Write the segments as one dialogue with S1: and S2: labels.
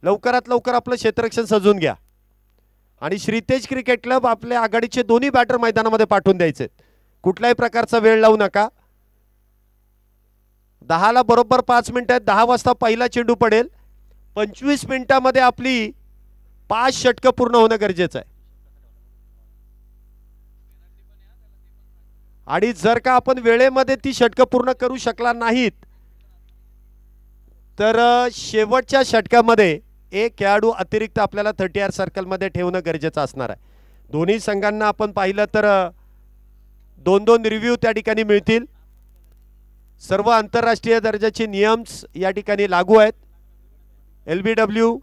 S1: लवकरात लवकर आपलं क्षेत्ररक्षण सजवून घ्या आणि श्रीतेज क्रिकेट क्लब आपल्या आघाडीचे दोन्ही बॅटर मैदानामध्ये पाठवून द्यायचे. कुठल्याही प्रकारचा वेळ लावू नका. 10ला बरोबर 5 मिनिटं आहेत. 10 वाजता पहिला चेंडू पडेल. 25 मिनिटांमध्ये आपली 5 षटकं पूर्ण होणं गरजेचं आहे. आणि जर का आपण वेळेमध्ये ती षटकं पूर्ण करू शकला नाहीत तर शेवटच्या षटकामध्ये एक खेळाडू अतिरिक्त आपल्याला 30R सर्कलमध्ये ठेवणं गरजेचं असणार आहे. दोन्ही संघांना आपण पाहिलं तर 2-2 रिव्ह्यू त्या ठिकाणी मिळतील. सर्व आंतरराष्ट्रीय दर्जाचे नियम्स या ठिकाणी लागू आहेत. LBW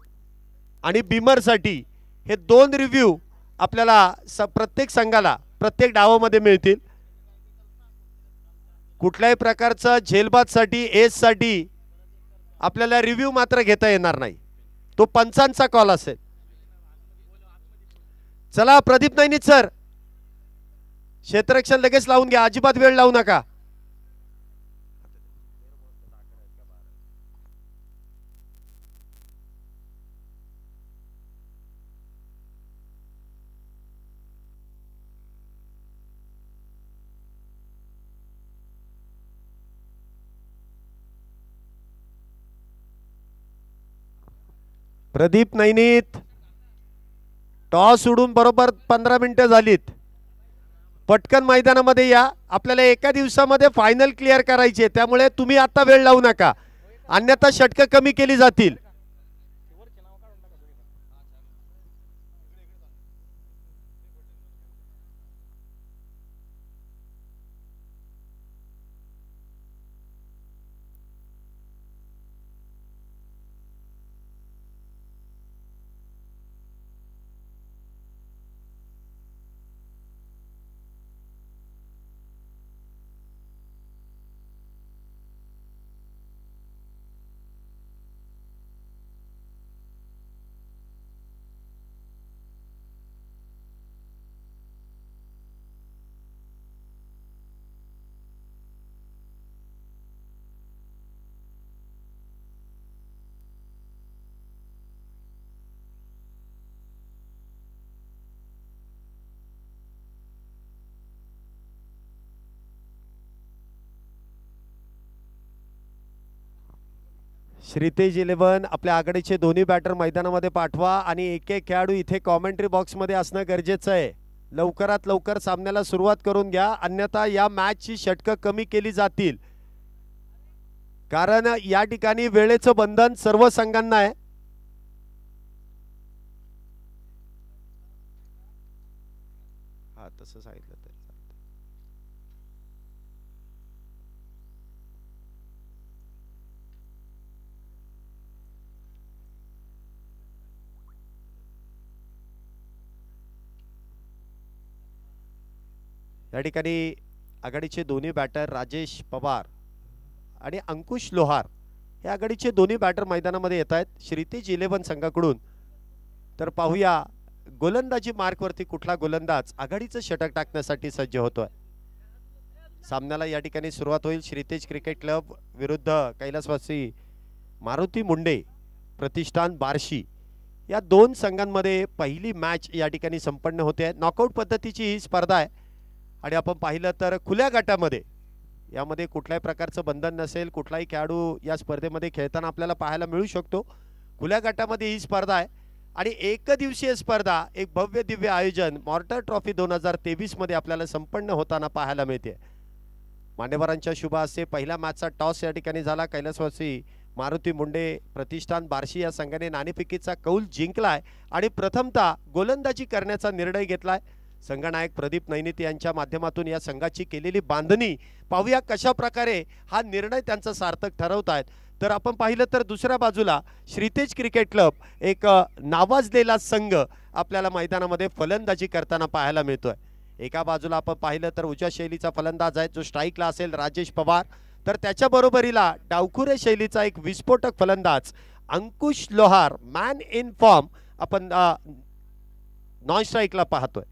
S1: आणि बीमरसाठी हे 2 रिव्ह्यू आपल्याला प्रत्येक संघाला प्रत्येक डावामध्ये मिळतील. कुठल्याही प्रकारचा झेलबादसाठी एजसाठी आपल्याला रिव्ह्यू मात्र घेता येणार नाही. तो पंचांचा कॉल असेल. चला प्रदीप नैनित सर, क्षेत्ररक्षण लगेच लावून घ्या. अजिबात वेळ लावू नका. प्रदीप नैनित, टॉस उडून बरोबर 15 मिनिटं झालीत. पटकन मैदानामध्ये या. आपल्याला एका दिवसामध्ये फायनल क्लिअर करायची आहे, त्यामुळे तुम्ही आता वेळ लावू नका, अन्यथा षटकं कमी केली जातील. श्रीतेज 11 आपल्या आघाडीचे दोन्ही बॅटर मैदानामध्ये पाठवा आणि एक एक खेळाडू इथे कॉमेंट्री बॉक्समध्ये असणं गरजेचं आहे. लवकरात लवकर सामन्याला सुरुवात करून घ्या, अन्यथा या मॅचची षटकं कमी केली जातील. कारण या ठिकाणी वेळेचं बंधन सर्व संघांना आहे. हा तसं सांगितलं तर या ठिकाणी आघाडीचे दोन्ही बॅटर राजेश पवार आणि अंकुश लोहार हे आघाडीचे दोन्ही बॅटर मैदानामध्ये येत आहेत श्रीतेज 11 संघाकडून. तर पाहूया गोलंदाजी मार्कवरती कुठला गोलंदाज आघाडीचं षटक टाकण्यासाठी सज्ज होतोय. सामन्याला या ठिकाणी सुरुवात होईल. श्रीतेज क्रिकेट क्लब विरुद्ध कैलासवासी मारुती मुंडे प्रतिष्ठान बार्शी या दोन संघांमध्ये पहिली मॅच या ठिकाणी संपन्न होते आहे. नॉकआउट पद्धतीची ही स्पर्धा आहे आणि आपण पाहिलं तर खुल्या गटामध्ये यामध्ये कुठल्याही प्रकारचं बंधन नसेल. कुठलाही खेळाडू या स्पर्धेमध्ये खेळताना आपल्याला पाहायला मिळू शकतो. खुल्या गटामध्ये ही स्पर्धा आहे आणि एकदिवसीय स्पर्धा एक भव्य दिव्य आयोजन मॉर्टर ट्रॉफी 2023 मध्ये आपल्याला संपन्न होताना पाहायला मिळते. मान्यवरांच्या शुभ हस्ते पहिल्या मॅचचा टॉस या ठिकाणी झाला. कैलासवासी मारुती मुंडे प्रतिष्ठान बार्शी या संघाने नाणेफेकीचा कौल जिंकलाय आणि प्रथमतः गोलंदाजी करण्याचा निर्णय घेतलाय. संघनायक प्रदीप नैनित यांच्या माध्यमातून या संघाची केलेली बांधणी पाहूया कशा प्रकारे हा निर्णय त्यांचा सार्थक ठरवतायत. तर आपण पाहिलं तर दुसऱ्या बाजूला श्रीतेज क्रिकेट क्लब एक नावाजलेला संघ आपल्याला मैदानामध्ये फलंदाजी करताना पाहायला मिळतोय. एका बाजूला आपण पाहिलं तर उच्च शैलीचा फलंदाज आहे जो स्ट्राईकला असेल राजेश पवार, तर त्याच्या बरोबरीला डावखुरे शैलीचा एक विस्फोटक फलंदाज अंकुश लोहार मॅन इन फॉर्म आपण नॉन स्ट्राईकला पाहतोय.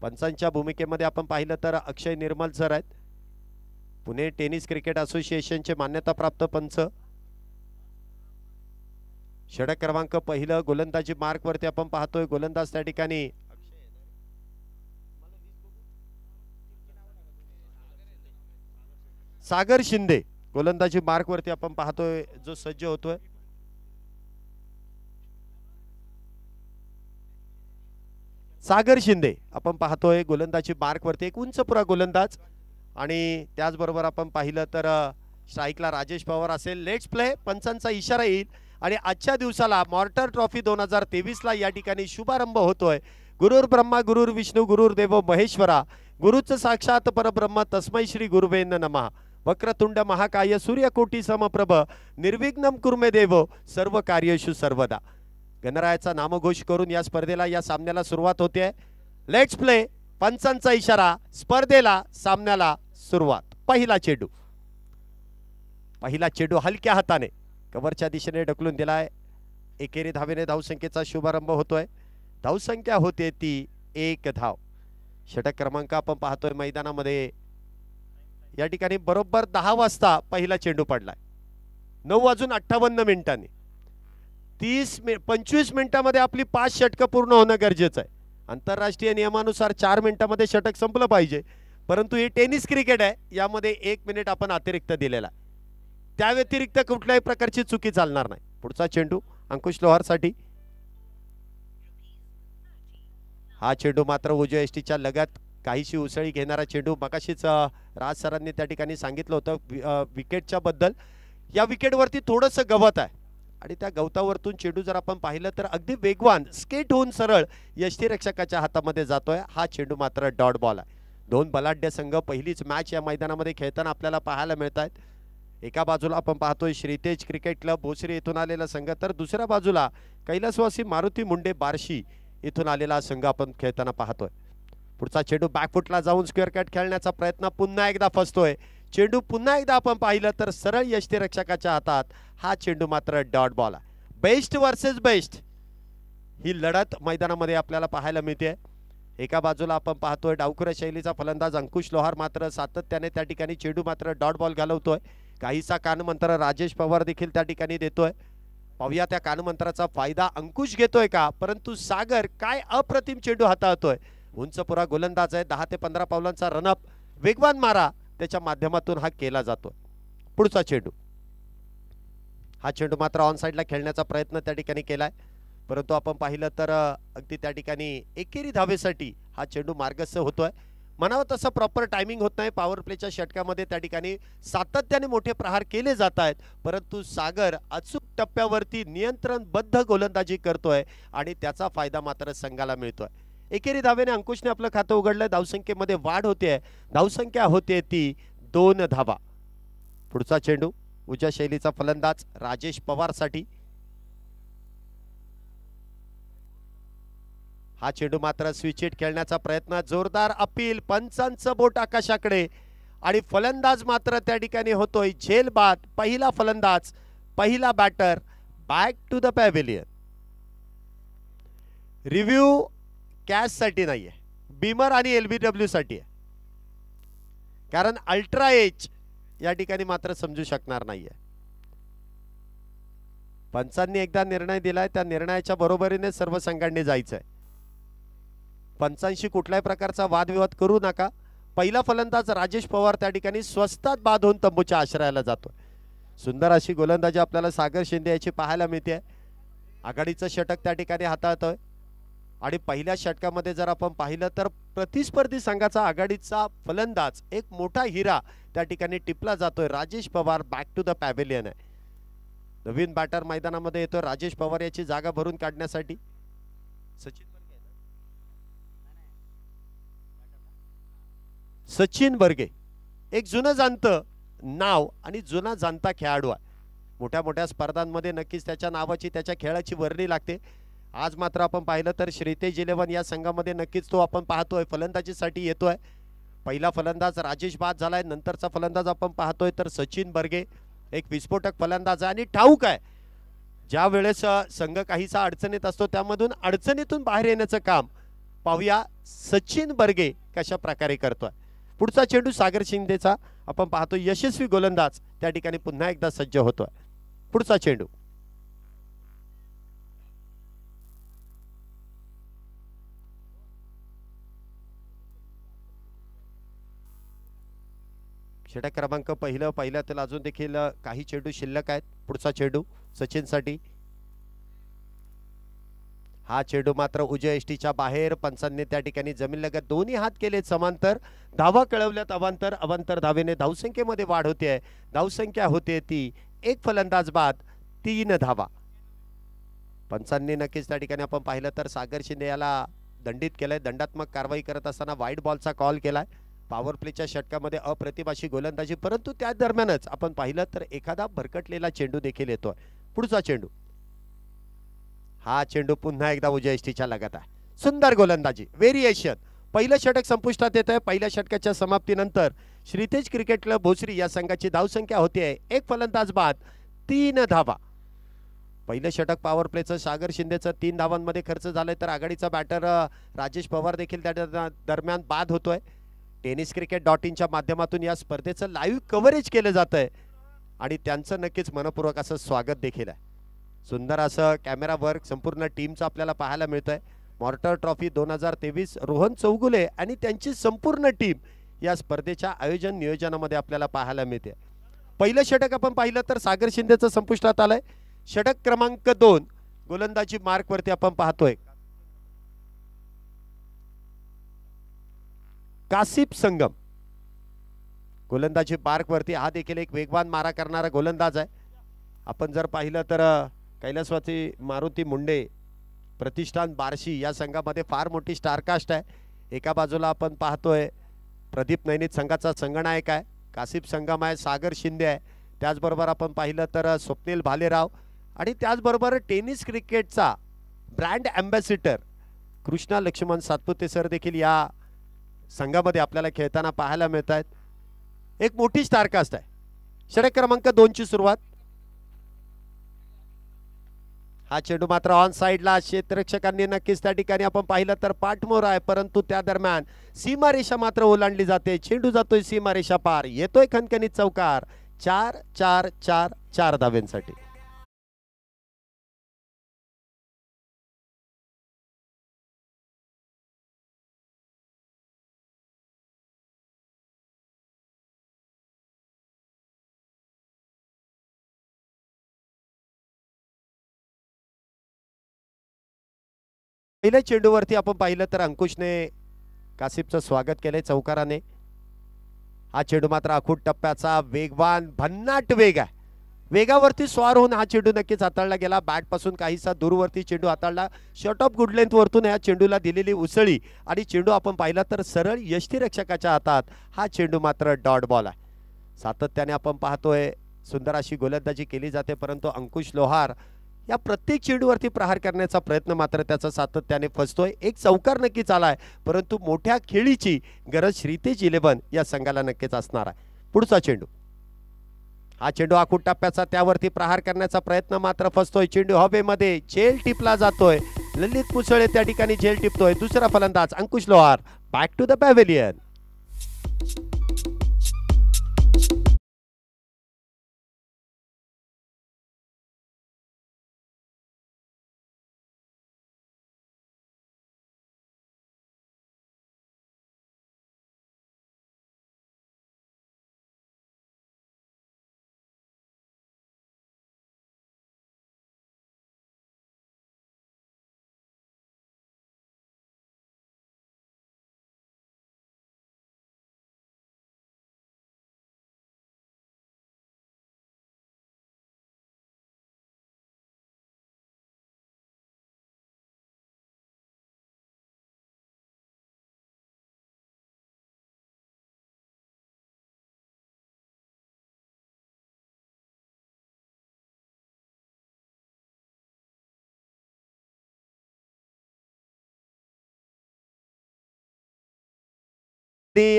S1: पंचांच्या भूमिकेमध्ये आपण पाहिलं तर अक्षय निर्मल सर आहेत, पुणे टेनिस क्रिकेट असोसिएशनचे मान्यताप्राप्त पंच. षटक क्रमांक पहिलं गोलंदाजी मार्क वरती आपण पाहतोय. गोलंदाज त्या ठिकाणी सागर शिंदे गोलंदाजी मार्क वरती आपण पाहतोय जो सज्ज होतोय. सागर शिंदे आपण पाहतोय गोलंदाजी मार्क वरती, एक उंच पुरा गोलंदाज. आणि त्याचबरोबर आपण पाहिलं तर स्ट्राईकला राजेश पवार असेल. Let's play. पंचांचा इशारा येईल आणि आजच्या दिवसाला मॉर्टर ट्रॉफी 2023 ला या ठिकाणी शुभारंभ होतोय. गुरुर ब्रह्मा गुरुर विष्णू गुरुर देव महेश्वरा, गुरुच साक्षात परब्रह्म तस्मै श्री गुरुवे नमः. वक्रतुंड महाकाय सूर्यकोटी समप्रभ, निर्विघ्नं कुर्मे देव सर्व कार्येषु सर्वदा. गणरायाचा नामघोष करून या स्पर्धेला, या सामन्याला सुरुवात होते. Let's play. पंचांचा इशारा, स्पर्धेला, सामन्याला सुरुवात. पहिला चेंडू, पहिला चेंडू हलक्या हाताने कव्हरच्या दिशेने ढकलून दिलाय. एकेरी धावेने धावसंख्येचा शुभारंभ होतोय. धावसंख्या होते ती 1 धाव. षटक क्रमांक आपण पाहतोय मैदानामध्ये. या ठिकाणी बरोबर 10 वाजता पहिला चेंडू पडलाय. 9:58 25 मिनिटांमध्ये आपली 5 षटकं पूर्ण होणं गरजेचं आहे. आंतरराष्ट्रीय नियमानुसार 4 मिनिटांमध्ये षटक संपलं पाहिजे, परंतु हे टेनिस क्रिकेट आहे, यामध्ये 1 मिनिट आपण अतिरिक्त दिलेला. त्या व्यतिरिक्त कुठल्याही प्रकारची चुकी चालणार नाही. पुढचा चेंडू अंकुश लोहारसाठी. हा चेंडू मात्र उजव्या यष्टीच्या लगत काहीशी उसळी घेणारा चेंडू. मगाशीच राज सरांनी त्या ठिकाणी सांगितलं होतं विकेटच्या बद्दल. या विकेटवरती थोडंसं गवत आहे आणि त्या गवतावरतून चेंडू जर आपण पाहिलं तर अगदी वेगवान स्केट होऊन सरळ यष्टीरक्षकाच्या हातामध्ये जातोय. हा चेंडू मात्र डॉट बॉल आहे. दोन बलाढ्य संघ पहिलीच मॅच या मैदानामध्ये खेळताना आपल्याला पाहायला मिळत आहेत. एका बाजूला आपण पाहतोय श्रीतेज क्रिकेट क्लब भोसरी येथून आलेला संघ, तर दुसऱ्या बाजूला कैलासवासी मारुती मुंडे बार्शी इथून आलेला संघ आपण खेळताना पाहतोय. पुढचा चेंडू बॅकफुटला जाऊन स्क्वेअर कट खेळण्याचा प्रयत्न पुन्हा एकदा फसतोय. चेंडू पुन्हा एकदा आपण पाहिलं तर सरळ यष्टीरक्षकाच्या हातात. हा चेंडू मात्र डॉट बॉल आहे. बेस्ट वर्सेस बेस्ट ही लढत मैदानामध्ये आपल्याला पाहायला मिळते. एका बाजूला आपण पाहतोय डावखुऱ्या शैलीचा फलंदाज अंकुश लोहार मात्र सातत्याने त्या ठिकाणी चेंडू मात्र डॉट बॉल घालवतोय. काहीसा कानमंत्र राजेश पवार देखील त्या ठिकाणी देतोय. पाहूया त्या कानमंत्राचा फायदा अंकुश घेतोय का, परंतु सागर काय अप्रतिम चेंडू हाताळतोय. उंच पुरा गोलंदाज आहे. 10 ते 15 पावलांचा रनअप, वेगवान मारा त्याच्या माध्यमातून हा केला जातो. पुढचा चेंडू, हा चेंडू मात्र ऑन साइडला खेळण्याचा प्रयत्न त्या ठिकाणी केलाय, परंतु आपण पाहिलं तर अगदी त्या ठिकाणी एकेरी धावेसाठी हा चेंडू मार्गस्थ होतोय. म्हणावं तसं प्रॉपर टायमिंग होत नाही. पॉवर प्लेच्या षटकामध्ये त्या ठिकाणी सातत्याने मोठे प्रहार केले जात आहेत, परंतु सागर अचूक टप्प्यावरती नियंत्रणबद्ध गोलंदाजी करतोय आणि त्याचा फायदा मात्र संघाला मिळतोय. एकेरी धावेने अंकुशने आपलं खातं उघडलं. धावसंख्येमध्ये वाढ होते. धावसंख्या होते ती 2 धावा. पुढचा चेंडू उजव्या शैलीचा फलंदाज राजेश पवार साठी. हा चेंडू मात्र स्विच हिट खेळण्याचा प्रयत्न, जोरदार अपील, पंचांचं बोट आकाशाकडे आणि फलंदाज मात्र त्या ठिकाणी होतोय झेलबाद. पहिला फलंदाज, पहिला batter back to the pavilion. Review कॅश साठी नाहीये, बीमर आणि एलबीडब्ल्यू साठी आहे, कारण अल्ट्रा एज या ठिकाणी मात्र समजू शकणार नाहीये. पंचांनी एकदा निर्णय दिलाय, त्या निर्णयाच्या बरोबरीने सर्व संघांनी जायचंय. पंचांशी कुठल्याही प्रकारचा वादविवाद करू नका. पहिला फलंदाज राजेश पवार त्या ठिकाणी स्वस्तात बाद होऊन तंबूच्या आश्रयाला जातोय. सुंदर अशी गोलंदाजी आपल्याला सागर शिंदे याची पाहायला मिळते. आघाडीचं षटक त्या ठिकाणी हाताळतोय आणि पहिल्या षटकामध्ये जर आपण पाहिलं तर प्रतिस्पर्धी संघाचा आघाडीचा फलंदाज एक मोठा हिरा त्या ठिकाणी टिपला जातोय. Rajesh Pawar back to the pavilion आहे. नवीन बॅटर मैदानामध्ये येतोय राजेश पवार याची जागा भरून काढण्यासाठी. सचिन बर्गे एक जुनं जाणतं नाव आणि जुना जाणता खेळाडू आहे. मोठ्या मोठ्या स्पर्धांमध्ये नक्कीच त्याच्या नावाची, त्याच्या खेळाची वर्णी लागते. आज मात्र आपण पाहिलं तर श्रीतेज 11 या संघामध्ये नक्कीच तो आपण पाहतोय फलंदाजीसाठी येतोय. पहिला फलंदाज राजेश बाद झालाय, नंतरचा फलंदाज आपण पाहतोय तर सचिन बर्गे एक विस्फोटक फलंदाज आहे आणि ठाऊक आहे ज्या वेळेस संघ काहीसा अडचणीत असतो त्यामधून अडचणीतून बाहेर येण्याचं काम पाहूया सचिन बर्गे कशा प्रकारे करतोय. पुढचा चेंडू सागर शिंदेचा आपण पाहतोय. यशस्वी गोलंदाज त्या ठिकाणी पुन्हा एकदा सज्ज होतोय. पुढचा चेंडू षटक क्रमांक पहिला त्याला अजून देखील काही चेंडू शिल्लक आहेत. पुढचा चेंडू सचिनसाठी. हा चेंडू मात्र उजव्या यष्टीच्या बाहेर. पंचांनी त्या ठिकाणी जमीनलगत दोन्ही हात केले समांतर. धावा कळवल्यात अवांतर. अवांतर धावेने धावसंख्येमध्ये वाढ होते. धावसंख्या होते ती एक फलंदाज बाद 3 धावा. पंचांनी नक्कीच त्या ठिकाणी आपण पाहिलं तर सागर शिंदे याला दंडित केलंय. दंडात्मक कारवाई करत असताना वाईट बॉलचा कॉल केलाय. पॉवर प्लेच्या षटकामध्ये अप्रतिमाशी गोलंदाजी, परंतु त्या दरम्यानच आपण पाहिलं तर एखादा भरकटलेला चेंडू देखील येतोय. पुढचा चेंडू. हा चेंडू पुन्हा एकदा उजव्या यष्टीच्या लगत आहे. सुंदर गोलंदाजी, व्हेरिएशन. पहिलं षटक संपुष्टात येत आहे. पहिल्या षटकाच्या समाप्तीनंतर श्रीतेज क्रिकेट क्लब भोसरी या संघाची धावसंख्या होती एक फलंदाज बाद 3 धावा. पहिलं षटक पॉवर प्लेचं सागर शिंदेचं 3 धावांमध्ये खर्च झालंय, तर आघाडीचा बॅटर राजेश पवार देखील त्या दरम्यान बाद होतोय. tenniscricket.in माध्यमातून या स्पर्धेचं लाईव्ह कव्हरेज केलं जातंय आणि त्यांचं नक्कीच मनपूर्वक असं स्वागत देखील आहे. सुंदर असं कॅमेरा वर्क संपूर्ण टीमचं आपल्याला पाहायला मिळतंय. मॉर्टर ट्रॉफी 2023 रोहन चौगुले आणि त्यांची संपूर्ण टीम या स्पर्धेच्या आयोजन नियोजनामध्ये आपल्याला पाहायला मिळते. पहिलं षटक आपण पाहिलं तर सागर शिंदेचं संपुष्टात आलंय. षटक क्रमांक 2 गोलंदाजी मार्क वरती आपण पाहतोय कासिफ संगम. गोलंदाजी मार्क वरती हा देखील एक वेगवान मारा करणारा गोलंदाज आहे. आपण जर पाहिलं तर कैलासवासी मारुती मुंडे प्रतिष्ठान बार्शी या संघामध्ये फार मोठी स्टारकास्ट आहे. एका बाजूला आपण पाहतोय प्रदीप नैनित संघाचा संघनायक आहे, कासिफ संगम आहे, सागर शिंदे आहे. त्याचबरोबर आपण पाहिलं तर स्वप्नील भालेराव आणि त्याचबरोबर टेनिस क्रिकेटचा brand ambassador Krishna Laxman Satpute sir देखील या संघामध्ये आपल्याला खेळताना पाहायला मिळत आहेत. एक मोठी स्टारकास्ट आहे. षटक क्रमांक 2 ची सुरुवात. हा चेंडू मात्र ऑन साइडला क्षेत्ररक्षकांनी नक्कीच त्या ठिकाणी आपण पाहिलं तर पाठमोर आहे, परंतु त्या दरम्यान सीमारेषा मात्र ओलांडली जाते. चेंडू जातोय सीमारेषा पार. येतोय खणखणीत चौकार. 4 धाव्यांसाठी. पहिल्या चेंडूवरती आपण पाहिलं तर अंकुशने कासिफचं स्वागत केलंय चौकाराने. हा चेंडू मात्र आखूड टप्प्याचा वेगवान भन्नाट वेग आहे. वेगावरती स्वार होऊन हा चेंडू नक्कीच हाताळला गेला. बॅट पासून काहीसा दूरवरती चेंडू हाताळला. शॉट ऑफ गुड लेंथ वरतून या चेंडूला दिलेली उसळी आणि चेंडू आपण पाहिला तर सरळ यष्टीरक्षकाच्या हातात. हा चेंडू मात्र डॉट बॉल आहे. सातत्याने आपण पाहतोय सुंदर अशी गोलंदाजी केली जाते, परंतु अंकुश लोहार या प्रत्येक चेंडूवरती प्रहार करण्याचा प्रयत्न मात्र त्याचा सातत्याने फसतोय. एक चौकार नक्कीच आलाय, परंतु मोठ्या खेळीची गरज श्रीतेज 11 या संघाला नक्कीच असणार आहे. पुढचा चेंडू. हा चेंडू आखूड टप्प्याचा, त्यावरती प्रहार करण्याचा प्रयत्न मात्र फसतोय. चेंडू हवेमध्ये झेल टिपला जातोय. ललित मुसळे त्या ठिकाणी झेल टिपतोय. दुसरा फलंदाज Ankush Lohar. Back to the pavilion.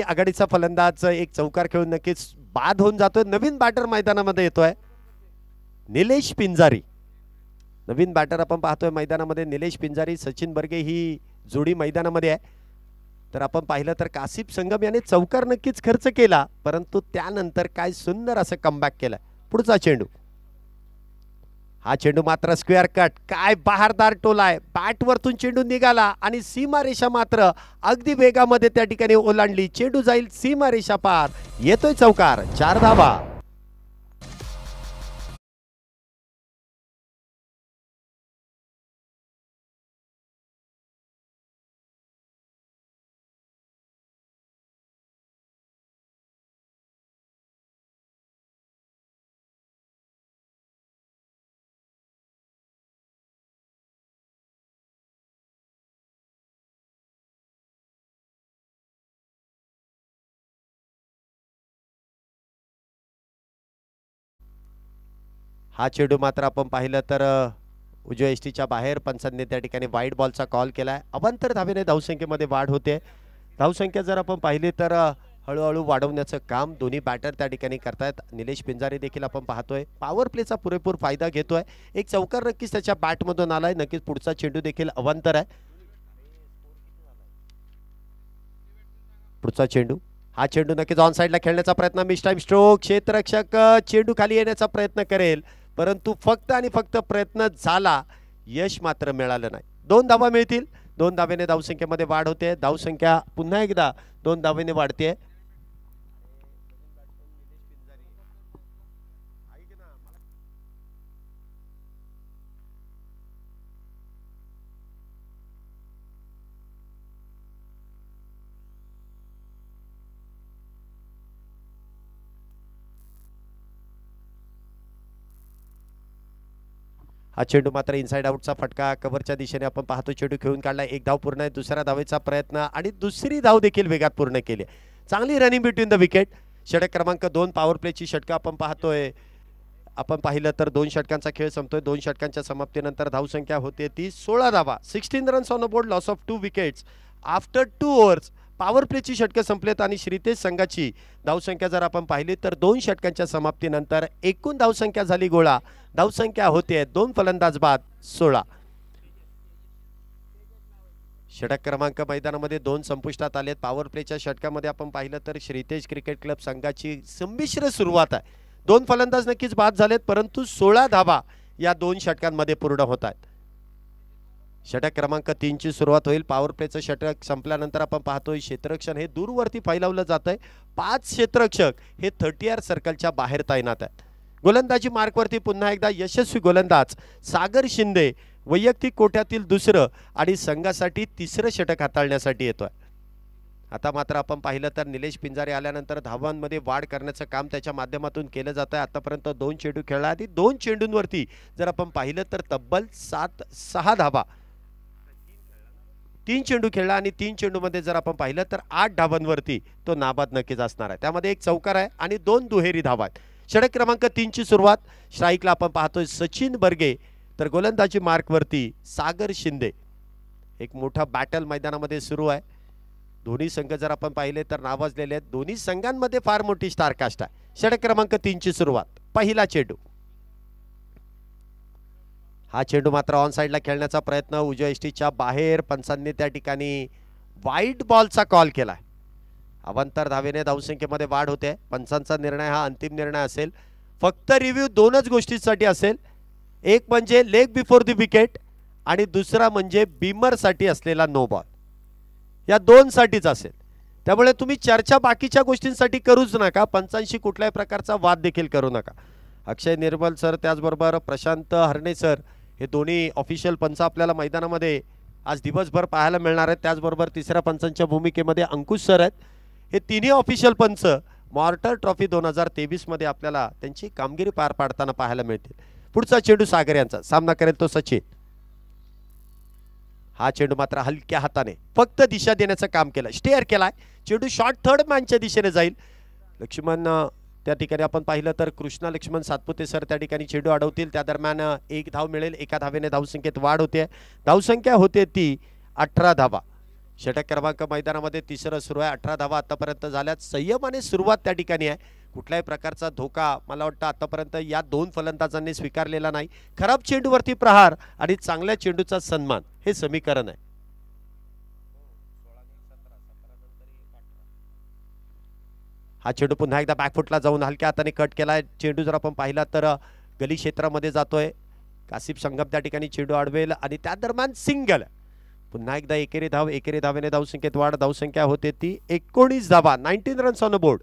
S1: आघाडीचा फलंदाज एक चौकार खेळून नक्कीच बाद होऊन जातोय. नवीन बॅटर मैदानामध्ये येतोय निलेश पिंजारी. नवीन बॅटर आपण पाहतोय मैदानामध्ये निलेश पिंजारी सचिन बर्गे ही जोडी मैदानामध्ये आहे. तर आपण पाहिलं तर कासिफ संगम याने चौकार नक्कीच खर्च केला, परंतु त्यानंतर काय सुंदर असं कमबॅक केलं. पुढचा चेंडू. हा चेंडू मात्र स्क्वेअर कट, काय बहारदार टोलाय, बॅट वरतून चेंडू निघाला आणि सीमारेषा मात्र अगदी वेगामध्ये त्या ठिकाणी ओलांडली. चेंडू जाईल सीमारेषा पार, येतोय चौकार, 4 धावा. हा चेंडू मात्र आपण पाहिलं तर उजव्या यष्टीच्या बाहेर पंचांनी त्या ठिकाणी वाईड बॉलचा कॉल केलाय. अवांतर धावेने धावसंख्येमध्ये वाढ होते. धावसंख्या जर आपण पाहिली तर हळूहळू वाढवण्याचं काम दोन्ही बॅटर त्या ठिकाणी करतायत. निलेश पिंजारे देखील आपण पाहतोय पॉवर प्लेचा पुरेपूर फायदा घेतोय. एक चौकार नक्कीच त्याच्या बॅटमधून आलाय. नक्कीच पुढचा चेंडू देखील अवांतर आहे. पुढचा चेंडू, हा चेंडू नक्कीच ऑन साइडला खेळण्याचा प्रयत्न, मिस टाइम स्ट्रोक. क्षेत्ररक्षक चेंडू खाली येण्याचा प्रयत्न करेल, परंतु फक्त आणि फक्त प्रयत्न झाला, यश मात्र मिळालं नाही. 2 धावा मिळतील. 2 धावेने धावसंख्येमध्ये वाढ होते. धावसंख्या पुन्हा एकदा 2 धावेने वाढते. हा चेंडू मात्र इनसाइड आउटचा फटका, कव्हरच्या दिशेने आपण पाहतो. चेंडू खेळून काढला. 1 धाव पूर्ण आहे. दुसऱ्या धावेचा प्रयत्न आणि दुसरी धाव देखील वेगात पूर्ण केली. चांगली रनिंग बिटवीन द विकेट. षटक क्रमांक 2 पॉवर प्लेची षटकं आपण पाहतोय. आपण पाहिलं तर 2 षटकांचा खेळ संपतोय. 2 षटकांच्या समाप्तीनंतर धावसंख्या होते ती 16 धावा. 16 runs on the board, loss of 2 wickets after 2 overs. Power प्लेची षटकं संपलेत आणि श्रीतेज संघाची धावसंख्या जर आपण पाहिली तर 2 षटकांच्या समाप्तीनंतर एकूण धावसंख्या झाली गोळा. धावसंख्या होते 2 फलंदाज बाद 16. षटक क्रमांक मैदानामध्ये 2 संपुष्टात आलेत. पॉवर प्लेच्या षटकामध्ये आपण पाहिलं तर श्रीतेज क्रिकेट क्लब संघाची संमिश्र सुरुवात आहे. 2 फलंदाज नक्कीच बाद झालेत, परंतु 16 धावा या 2 षटकांमध्ये पूर्ण होत आहेत. षटक क्रमांक 3 ची सुरुवात होईल. पॉवर प्लेचं षटक संपल्यानंतर आपण पाहतोय क्षेत्ररक्षण हे दूरवरती फैलावलं जातंय. 5 क्षेत्ररक्षक हे 30R सर्कलच्या बाहेर तैनात आहेत. गोलंदाजी मार्कवरती पुन्हा एकदा यशस्वी गोलंदाज सागर शिंदे वैयक्तिक कोट्यातील दुसरं आणि संघासाठी 3रं षटक हाताळण्यासाठी येतोय. आता मात्र आपण पाहिलं तर निलेश पिंजारे आल्यानंतर धावांमध्ये वाढ करण्याचं काम त्याच्या माध्यमातून केलं जात आहे. आतापर्यंत 2 चेंडू खेळला आणि 2 चेंडूंवरती जर आपण पाहिलं तर तब्बल 6 धावा. 3 चेंडू खेळला आणि 3 चेंडूमध्ये जर आपण पाहिलं तर 8 धावांवरती तो नाबाद नक्कीच असणार आहे. त्यामध्ये 1 चौकार आहे आणि 2 दुहेरी धावा आहेत. षटक क्रमांक 3 ची सुरुवात. स्ट्राईकला आपण पाहतोय सचिन बर्गे, तर गोलंदाजी मार्कवरती सागर शिंदे. एक मोठा बॅटल मैदानामध्ये सुरू आहे. दोन्ही संघ जर आपण पाहिले तर नावाजलेले आहेत. दोन्ही संघांमध्ये फार मोठी स्टारकास्ट आहे. षटक क्रमांक 3 ची सुरुवात. पहिला चेंडू, हा चेंडू मात्र ऑन साइडला खेळण्याचा प्रयत्न, उजव्या यष्टीच्या बाहेर. पंचांनी त्या ठिकाणी वाईड बॉलचा कॉल केलाय. अवांतर धावेने धावसंख्येमध्ये वाढ होते. पंचांचा निर्णय हा अंतिम निर्णय असेल. फक्त रिव्ह्यू 2च गोष्टींसाठी असेल. एक म्हणजे लेग बिफोर द विकेट आणि दुसरा म्हणजे बीमरसाठी असलेला नो बॉल. या 2 साठीच असेल. त्यामुळे तुम्ही चर्चा बाकीच्या गोष्टींसाठी करूच नका. पंचांशी कुठल्याही प्रकारचा वाद देखील करू नका. अक्षय निर्मल सर, त्याचबरोबर प्रशांत हरणे सर, हे दोन्ही ऑफिशियल पंच आपल्याला मैदानामध्ये आज दिवसभर पाहायला मिळणार आहेत. त्याचबरोबर 3ऱ्या पंचांच्या भूमिकेमध्ये अंकुश सर आहेत. हे तिन्ही ऑफिशियल पंच मॉर्टर ट्रॉफी 2023 मध्ये आपल्याला त्यांची कामगिरी पार पाडताना पाहायला मिळतील. पुढचा चेंडू सागर यांचा, सामना करेल तो सचिन. हा चेंडू मात्र हलक्या हाताने फक्त दिशा देण्याचं काम केलं. स्टेअर केलाय. चेंडू शॉर्ट थर्ड मॅनच्या दिशेने जाईल. लक्ष्मण त्या ठिकाणी आपण पाहिलं तर कृष्णा लक्ष्मण सातपुते सर त्या ठिकाणी चेंडू अडवतील. त्या दरम्यान 1 धाव मिळेल. 1 धावेने धावसंख्येत वाढ होते. धावसंख्या होते ती 18 धावा. षटक क्रमांक मैदानामध्ये 3रं सुरू आहे. 18 धावा आतापर्यंत झाल्यात. संयमाने सुरुवात त्या ठिकाणी आहे. कुठल्याही प्रकारचा धोका मला वाटतं आतापर्यंत या 2 फलंदाजांनी स्वीकारलेला नाही. खराब चेंडूवरती प्रहार आणि चांगल्या चेंडूचा सन्मान हे समीकरण आहे. हा चेंडू पुन्हा एकदा बॅकफुटला जाऊन हलक्या हाताने कट केलाय. चेंडू जर आपण पाहिला तर गली क्षेत्रामध्ये जातोय. कासिफ संगम त्या ठिकाणी चेंडू अडवेल आणि त्या दरम्यान सिंगल. पुन्हा एकदा एकेरी धावेने धावसंख्येत वाढ. धावसंख्या होते ती 19 धावा. 19 रन्स ऑन द बोर्ड.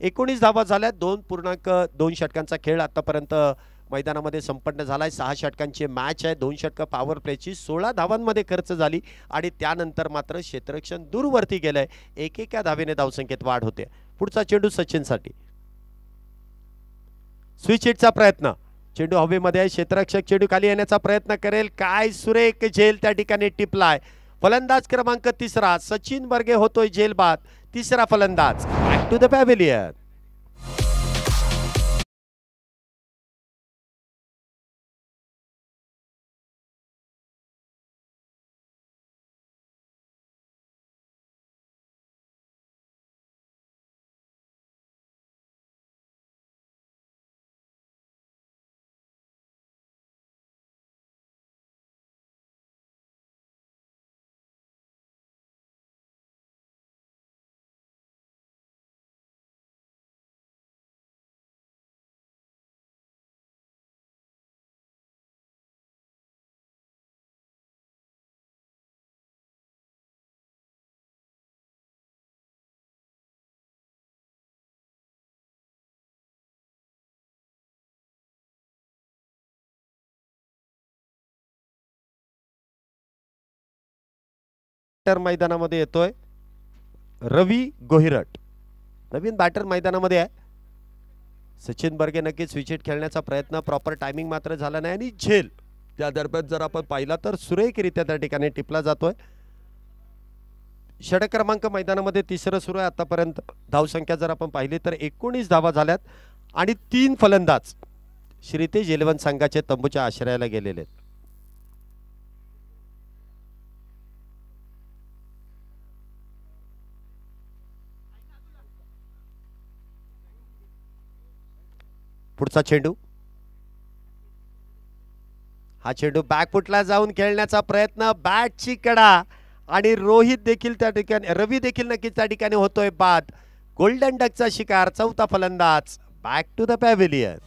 S1: 19 धावा झाल्या. 2.2 षटकांचा खेळ आतापर्यंत मैदानामध्ये संपन्न झालाय. 6 षटकांची मॅच आहे. 2 षटकं पॉवर प्लेची. 16 धावांमध्ये खर्च झाली आणि त्यानंतर मात्र क्षेत्ररक्षण दूरवरती गेलंय. एकेका धावेने धावसंख्येत वाढ होते. पुढचा चेंडू सचिनसाठी. स्विच हिटचा प्रयत्न. चेंडू हवेमध्ये आहे. क्षेत्ररक्षक चेंडू खाली येण्याचा प्रयत्न करेल. काय सुरेख झेल त्या ठिकाणी टिपलाय. फलंदाज क्रमांक 3 सचिन बर्गे होतोय झेल बाद. 3रा फलंदाज. Back to the pavilion. मैदानामध्ये येतोय रवी गोहिरट. नवीन बॅटर मैदानामध्ये आहे. सचिन बर्गे नक्कीच विकेट खेळण्याचा प्रयत्न. प्रॉपर टायमिंग मात्र झाला नाही आणि झेल त्या दरम्यान जर आपण पाहिला तर सुरेखरित्या त्या ठिकाणी टिपला जातोय. षटक क्रमांक मैदानामध्ये 3रं सुरू आहे आतापर्यंत. धावसंख्या जर आपण पाहिली तर 19 धावा झाल्यात आणि 3 फलंदाज श्रीतेज 11 संघाचे तंबूच्या आश्रयाला गेलेले आहेत. पुढचा चेंडू. हा चेंडू बॅकफुटला जाऊन खेळण्याचा प्रयत्न. बॅटची कडा आणि रोहित देखील त्या ठिकाणी, रवी देखील नक्कीच त्या ठिकाणी होतोय बाद. गोल्डन डकचा शिकार. 4था फलंदाज. Back to the pavilion.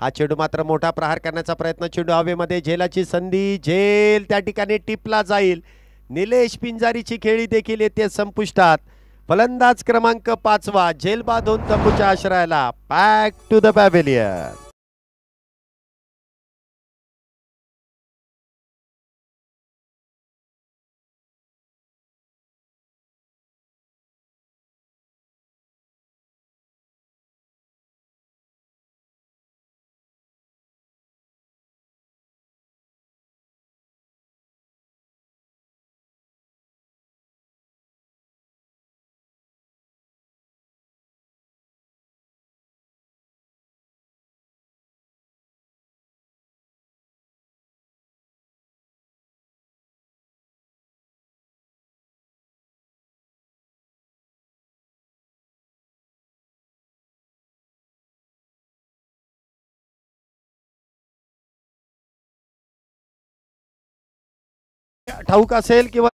S1: हा चेंडू मात्र मोठा प्रहार करण्याचा प्रयत्न. चेंडू हवेमध्ये. झेलाची संधी. झेल त्या ठिकाणी टिपला जाईल. निलेश पिंजारीची खेळी देखील येते संपुष्टात. फलंदाज क्रमांक 5 झेल बाद होऊन तंबूच्या आश्रयाला. Back to the pavilion. ठाऊक असेल किंवा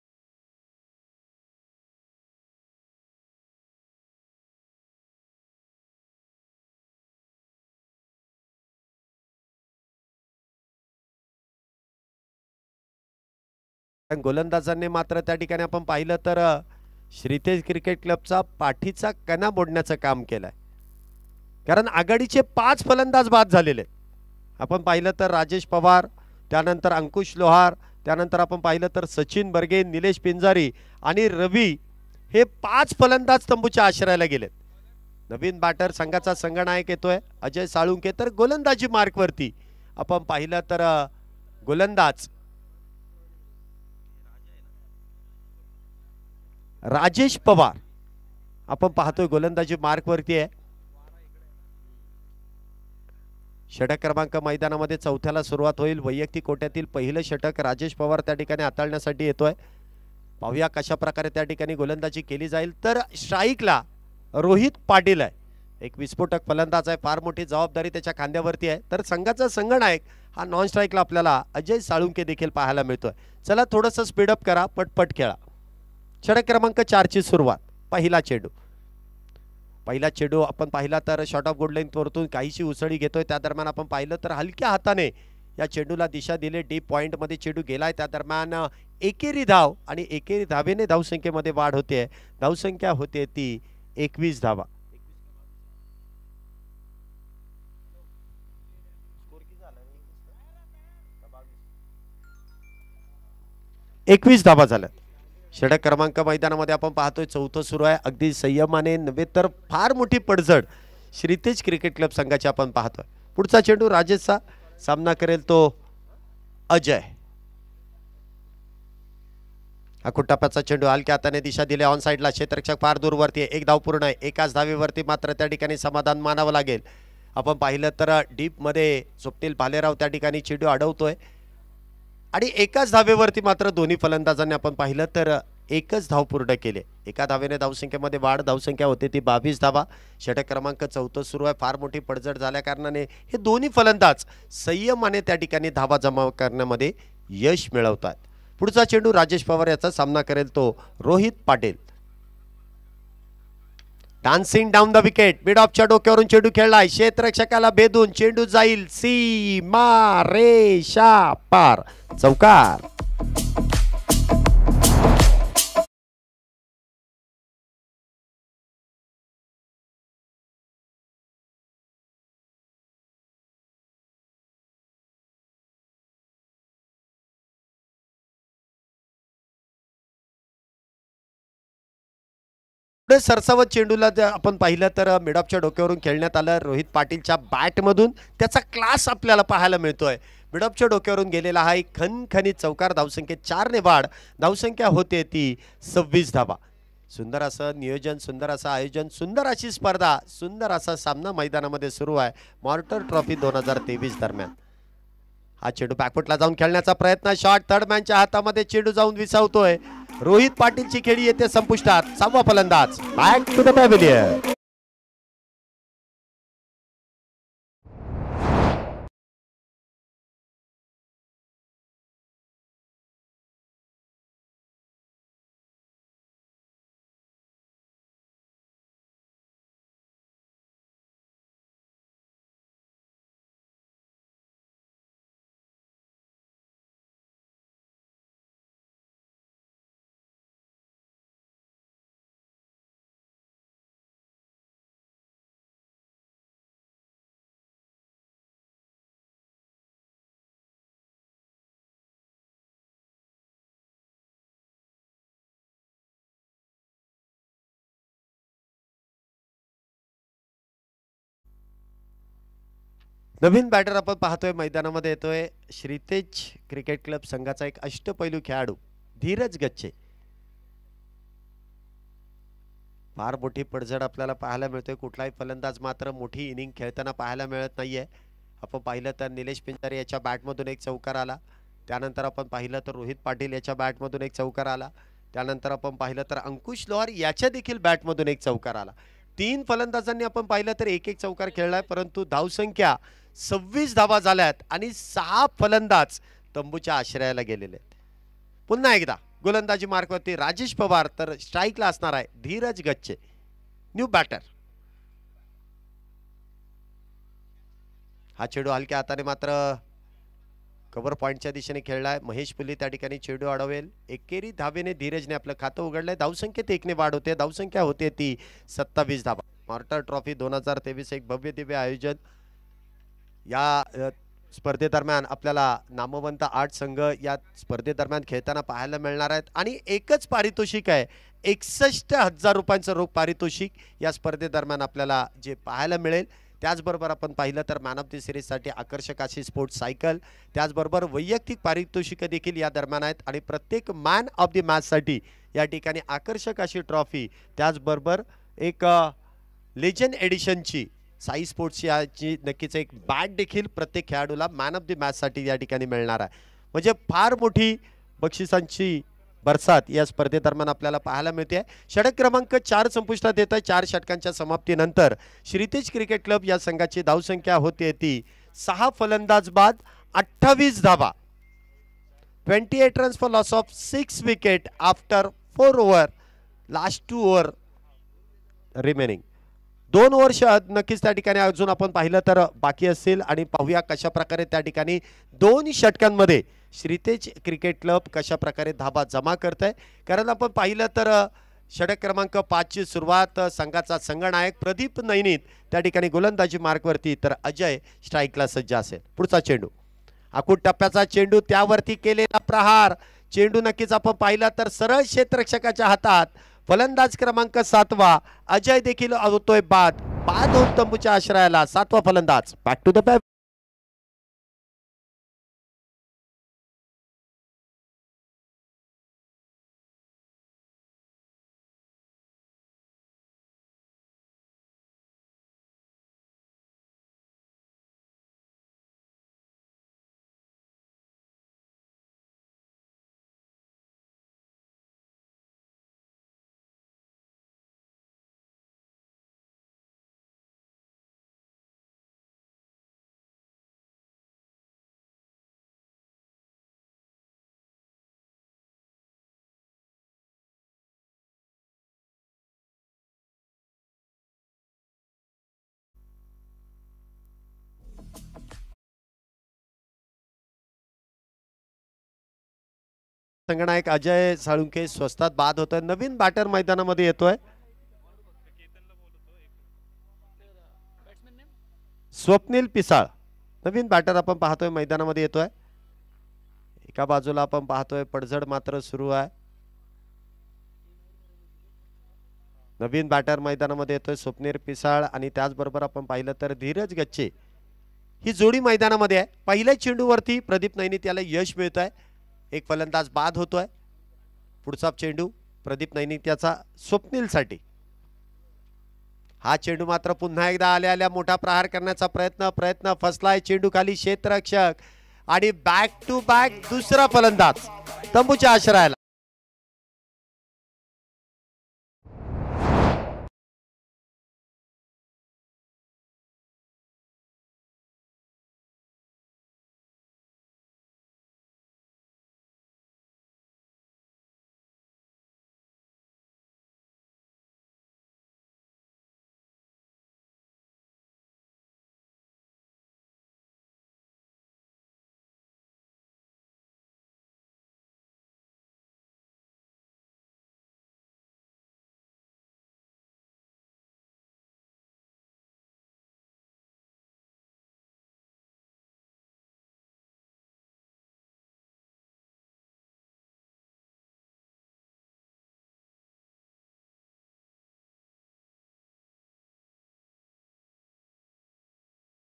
S1: गोलंदाजांनी मात्र त्या ठिकाणी आपण पाहिलं तर श्रीतेज क्रिकेट क्लबचा पाठीचा कणा मोडण्याचं काम केलंय, कारण आघाडीचे 5 फलंदाज बाद झालेले. आपण पाहिलं तर राजेश पवार, त्यानंतर अंकुश लोहार, त्यानंतर आपण पाहिलं तर सचिन बर्गे, निलेश पिंजारी आणि रवी हे 5 फलंदाज तंबूच्या आश्रयाला गेलेत. नवीन बॅटर संघाचा संघनायक येतोय अजय साळुंके. तर गोलंदाजी मार्कवरती आपण पाहिलं तर गोलंदाज राजेश पवार आपण पाहतोय गोलंदाजी मार्कवरती आहे. षटक क्रमांक मैदानामध्ये चौथ्याला सुरुवात होईल. वैयक्तिक कोट्यातील पहिलं षटक राजेश पवार त्या ठिकाणी हाताळण्यासाठी येतोय. पाहूया कशा प्रकारे त्या ठिकाणी गोलंदाजी केली जाईल. तर स्ट्राईकला रोहित पाटील आहे, एक विस्फोटक फलंदाज आहे. फार मोठी जबाबदारी त्याच्या खांद्यावरती आहे. तर संघाचा संघनायक हा नॉन स्ट्राईकला आपल्याला अजय साळुंके देखील पाहायला मिळतोय. चला थोडंसं स्पीडअप करा, पटपट खेळा. षटक क्रमांक 4 ची सुरुवात. पहिला चेंडू आपण पाहिला तर शॉर्ट ऑफ गुड लाईन वरतून काहीशी उसळी घेतोय. त्या दरम्यान आपण पाहिलं तर हलक्या हाताने या चेंडूला दिशा दिली. डीप पॉइंट मध्ये चेंडू गेलाय. त्या दरम्यान एकेरी धाव आणि एकेरी धावेने धावसंख्येमध्ये वाढ होते. धावसंख्या होते ती 21 धावा. 21 धावा झाल्या. षटक क्रमांक मैदानामध्ये आपण पाहतोय चौथं सुरू आहे. अगदी संयमाने नव्हे तर फार मोठी पडझड श्रीतेज क्रिकेट क्लब संघाची आपण पाहतोय. पुढचा चेंडू राजेशचा सामना करेल तो अजय. टप्प्याचा चेंडू हलक्या हाताने दिशा दिली ऑन साइडला. क्षेत्ररक्षक फार दूरवरती आहे. एक धाव पूर्ण आहे. एकाच धावेवरती मात्र त्या ठिकाणी समाधान मानावं लागेल. आपण पाहिलं तर डीप मध्ये स्वप्नील भालेराव त्या ठिकाणी चेंडू अडवतोय आणि एकाच धावेवरती मात्र दोन्ही फलंदाजांनी आपण पाहिलं तर एकच धाव पूर्ण केले. एका धावेने धावसंख्येमध्ये वाढ. धावसंख्या होते ती 22 धावा. षटक क्रमांक 4 सुरू आहे. फार मोठी पडझड झाल्या कारणाने हे दोन्ही फलंदाज संयमाने त्या ठिकाणी धावा जमा करण्यामध्ये यश मिळवतात. पुढचा चेंडू राजेश पवार याचा सामना करेल तो Rohit Patil. Dancing down the wicket. Mid ऑफच्या डोक्यावरून चेंडू खेळलाय. क्षेत्ररक्षकाला भेदून चेंडू जाईल सीमा रेषा पार. चौकार. पुढे सरसावत चेंडूला आपण पाहिलं तर मिड ऑफच्या डोक्यावरून खेळण्यात आलं. रोहित पाटीलच्या बॅटमधून त्याचा क्लास आपल्याला पाहायला मिळतोय. मिड ऑफच्या डोक्यावरून गेलेला हा एक खणखणीत चौकार. धावसंख्येत 4 ने वाढ. धावसंख्या होते ती 26 धावा. सुंदर असं नियोजन, सुंदर असं आयोजन, सुंदर अशी स्पर्धा, सुंदर असा सामना मैदानामध्ये सुरू आहे मॉर्टर ट्रॉफी 2023 दरम्यान. हा चेंडू बॅकफुटला जाऊन खेळण्याचा प्रयत्न. शॉट थर्ड मॅनच्या हातामध्ये चेंडू जाऊन विसावतोय. रोहित पाटीलची खेळी येते संपुष्टात. 6वा फलंदाज बॅक टू द पॅव्हिलियन. नवीन बॅटर आपण पाहतोय मैदानामध्ये येतोय श्रीतेज क्रिकेट क्लब संघाचा एक अष्टपैलू खेळाडू धीरज गच्चे. फार मोठी पडझड आपल्याला पाहायला मिळतोय. कुठलाही फलंदाज मात्र मोठी इनिंग खेळताना पाहायला मिळत नाहीये. आपण पाहिलं तर निलेश पिंजारी याच्या बॅटमधून एक चौकार आला. त्यानंतर आपण पाहिलं तर रोहित पाटील याच्या बॅटमधून एक चौकार आला. त्यानंतर आपण पाहिलं तर अंकुश लोहार याच्या देखील बॅटमधून एक चौकार आला. 3 फलंदाजांनी आपण पाहिलं तर एक एक चौकार खेळलाय, परंतु धावसंख्या 26 धावा झाल्यात आणि 6 फलंदाज तंबूच्या आश्रयाला गेलेले आहेत. पुन्हा एकदा गोलंदाजी मार्कवरती राजेश पवार, तर स्ट्राईकला असणार आहे धीरज गच्चे, न्यू बॅटर. हा चेंडू हलक्या हाताने मात्र कव्हर पॉइंटच्या दिशेने खेळलाय. महेश पुली त्या ठिकाणी चेंडू अडवेल. एकेरी धावेने धीरजने आपलं खातं उघडलंय. धावसंख्येत 1 ने वाढ होते. धावसंख्या होते ती 27 धावा. मॉर्टर ट्रॉफी 2023 एक भव्य दिव्य आयोजन. या स्पर्धेदरम्यान आपल्याला नामवंत 8 संघ या स्पर्धेदरम्यान खेळताना पाहायला मिळणार आहेत आणि एकच पारितोषिक आहे, 61,000 रुपयांचं रोख पारितोषिक या स्पर्धेदरम्यान आपल्याला जे पाहायला मिळेल. त्याचबरोबर आपण पाहिलं तर मॅन ऑफ द सिरीजसाठी आकर्षक अशी स्पोर्ट्स सायकल, त्याचबरोबर वैयक्तिक पारितोषिकं देखील या दरम्यान आहेत आणि प्रत्येक मॅन ऑफ द मॅचसाठी या ठिकाणी आकर्षक अशी ट्रॉफी, त्याचबरोबर एक लेजंड एडिशनची साई स्पोर्ट्स याची नक्कीच एक बॅट देखील प्रत्येक खेळाडूला मॅन ऑफ द मॅचसाठी या ठिकाणी मिळणार आहे. म्हणजे फार मोठी बक्षिसांची बरसात या स्पर्धेदरम्यान आपल्याला पाहायला मिळते. षटक क्रमांक 4 संपुष्टात येत आहे. 4 षटकांच्या समाप्तीनंतर श्रीतेज क्रिकेट क्लब या संघाची धावसंख्या होते ती 6 फलंदाज बाद 28 धावा. 28 runs for loss of 6 wicket after 4 over, last 2 over remaining. 2 over नक्कीच त्या ठिकाणी अजून आपण पाहिलं तर बाकी असेल आणि पाहूया कशा प्रकारे त्या ठिकाणी 2 षटकांमध्ये श्रीतेज क्रिकेट क्लब कशा प्रकारे धाबा जमा करत आहे. कारण आपण पाहिलं तर षटक क्रमांक 5 ची सुरुवात संघाचा संघनायक प्रदीप नैनीत त्या ठिकाणी गोलंदाजी मार्कवरती, तर अजय स्ट्राईकला सज्ज असेल. पुढचा चेंडू आखूड टप्प्याचा चेंडू, त्यावरती केलेला प्रहार. चेंडू नक्कीच आपण पाहिला तर सरळ क्षेत्ररक्षकाच्या हातात. फलंदाज क्रमांक 7वा अजय देखील होतोय बाद. बाद होऊन तंबूच्या आश्रयाला 7वा फलंदाज. Back to the bat. संघनायक अजय साळुंके स्वस्तात बाद होतोय. नवीन बॅटर मैदानामध्ये येतोय. स्वप्नील पिसाळ नवीन बॅटर आपण पाहतोय मैदानामध्ये येतोय. एका बाजूला आपण पाहतोय पडझड मात्र सुरू आहे. नवीन बॅटर मैदानामध्ये येतोय स्वप्नील पिसाळ आणि त्याचबरोबर आपण पाहिलं तर धीरज गच्चे ही जोडी मैदानामध्ये आहे. पहिल्या चेंडूवरती प्रदीप नैनीत याला यश मिळत आहे. एक फलंदाज बाद होतोय. पुढचा चेंडू प्रदीप नैनीत याचा स्वप्नीलसाठी. हा चेंडू मात्र पुन्हा एकदा आल्या मोठा प्रहार करण्याचा प्रयत्न फसलाय. चेंडू खाली क्षेत्ररक्षक आणि बॅक टू बॅक दुसरा फलंदाज तंबूच्या आश्रयाला.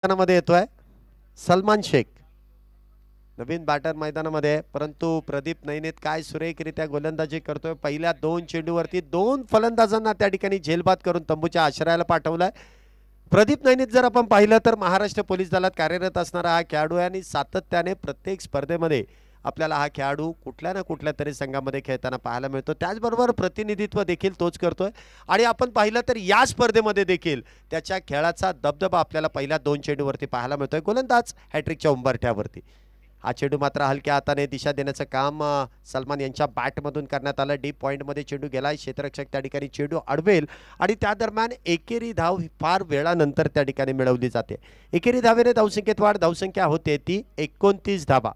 S1: मैदानामध्ये येतोय सलमान शेख. नवीन बॅटर मैदानामध्ये, परंतु प्रदीप नैनीत काय सुरेखरित्या गोलंदाजी करतोय. पहिल्या 2 चेंडूवरती 2 फलंदाजांना त्या ठिकाणी झेलबाद करून तंबूच्या आश्रयाला पाठवलाय. प्रदीप नैनीत जर आपण पाहिलं तर महाराष्ट्र पोलीस दलात कार्यरत असणारा हा खेळाडू आहे आणि सातत्याने प्रत्येक स्पर्धेमध्ये आपल्याला हा खेळाडू कुठल्या ना कुठल्या तरी संघामध्ये खेळताना पाहायला मिळतो. त्याचबरोबर प्रतिनिधित्व देखील तोच करतोय आणि आपण पाहिलं तर या स्पर्धेमध्ये देखील त्याच्या खेळाचा दबदबा आपल्याला पहिल्या 2 चेंडूवरती पाहायला मिळतोय. गोलंदाज हॅट्रिकच्या उंबरठ्यावरती. हा चेंडू मात्र हलक्या हाताने दिशा देण्याचं काम सलमान यांच्या बॅटमधून करण्यात आलं. डीप पॉईंटमध्ये चेंडू गेलाय. क्षेत्ररक्षक त्या ठिकाणी चेंडू अडवेल आणि त्या दरम्यान एकेरी धाव फार वेळानंतर त्या ठिकाणी मिळवली जाते. एकेरी धावेने धावसंख्येत वाढ. धावसंख्या होते ती 29 धावा.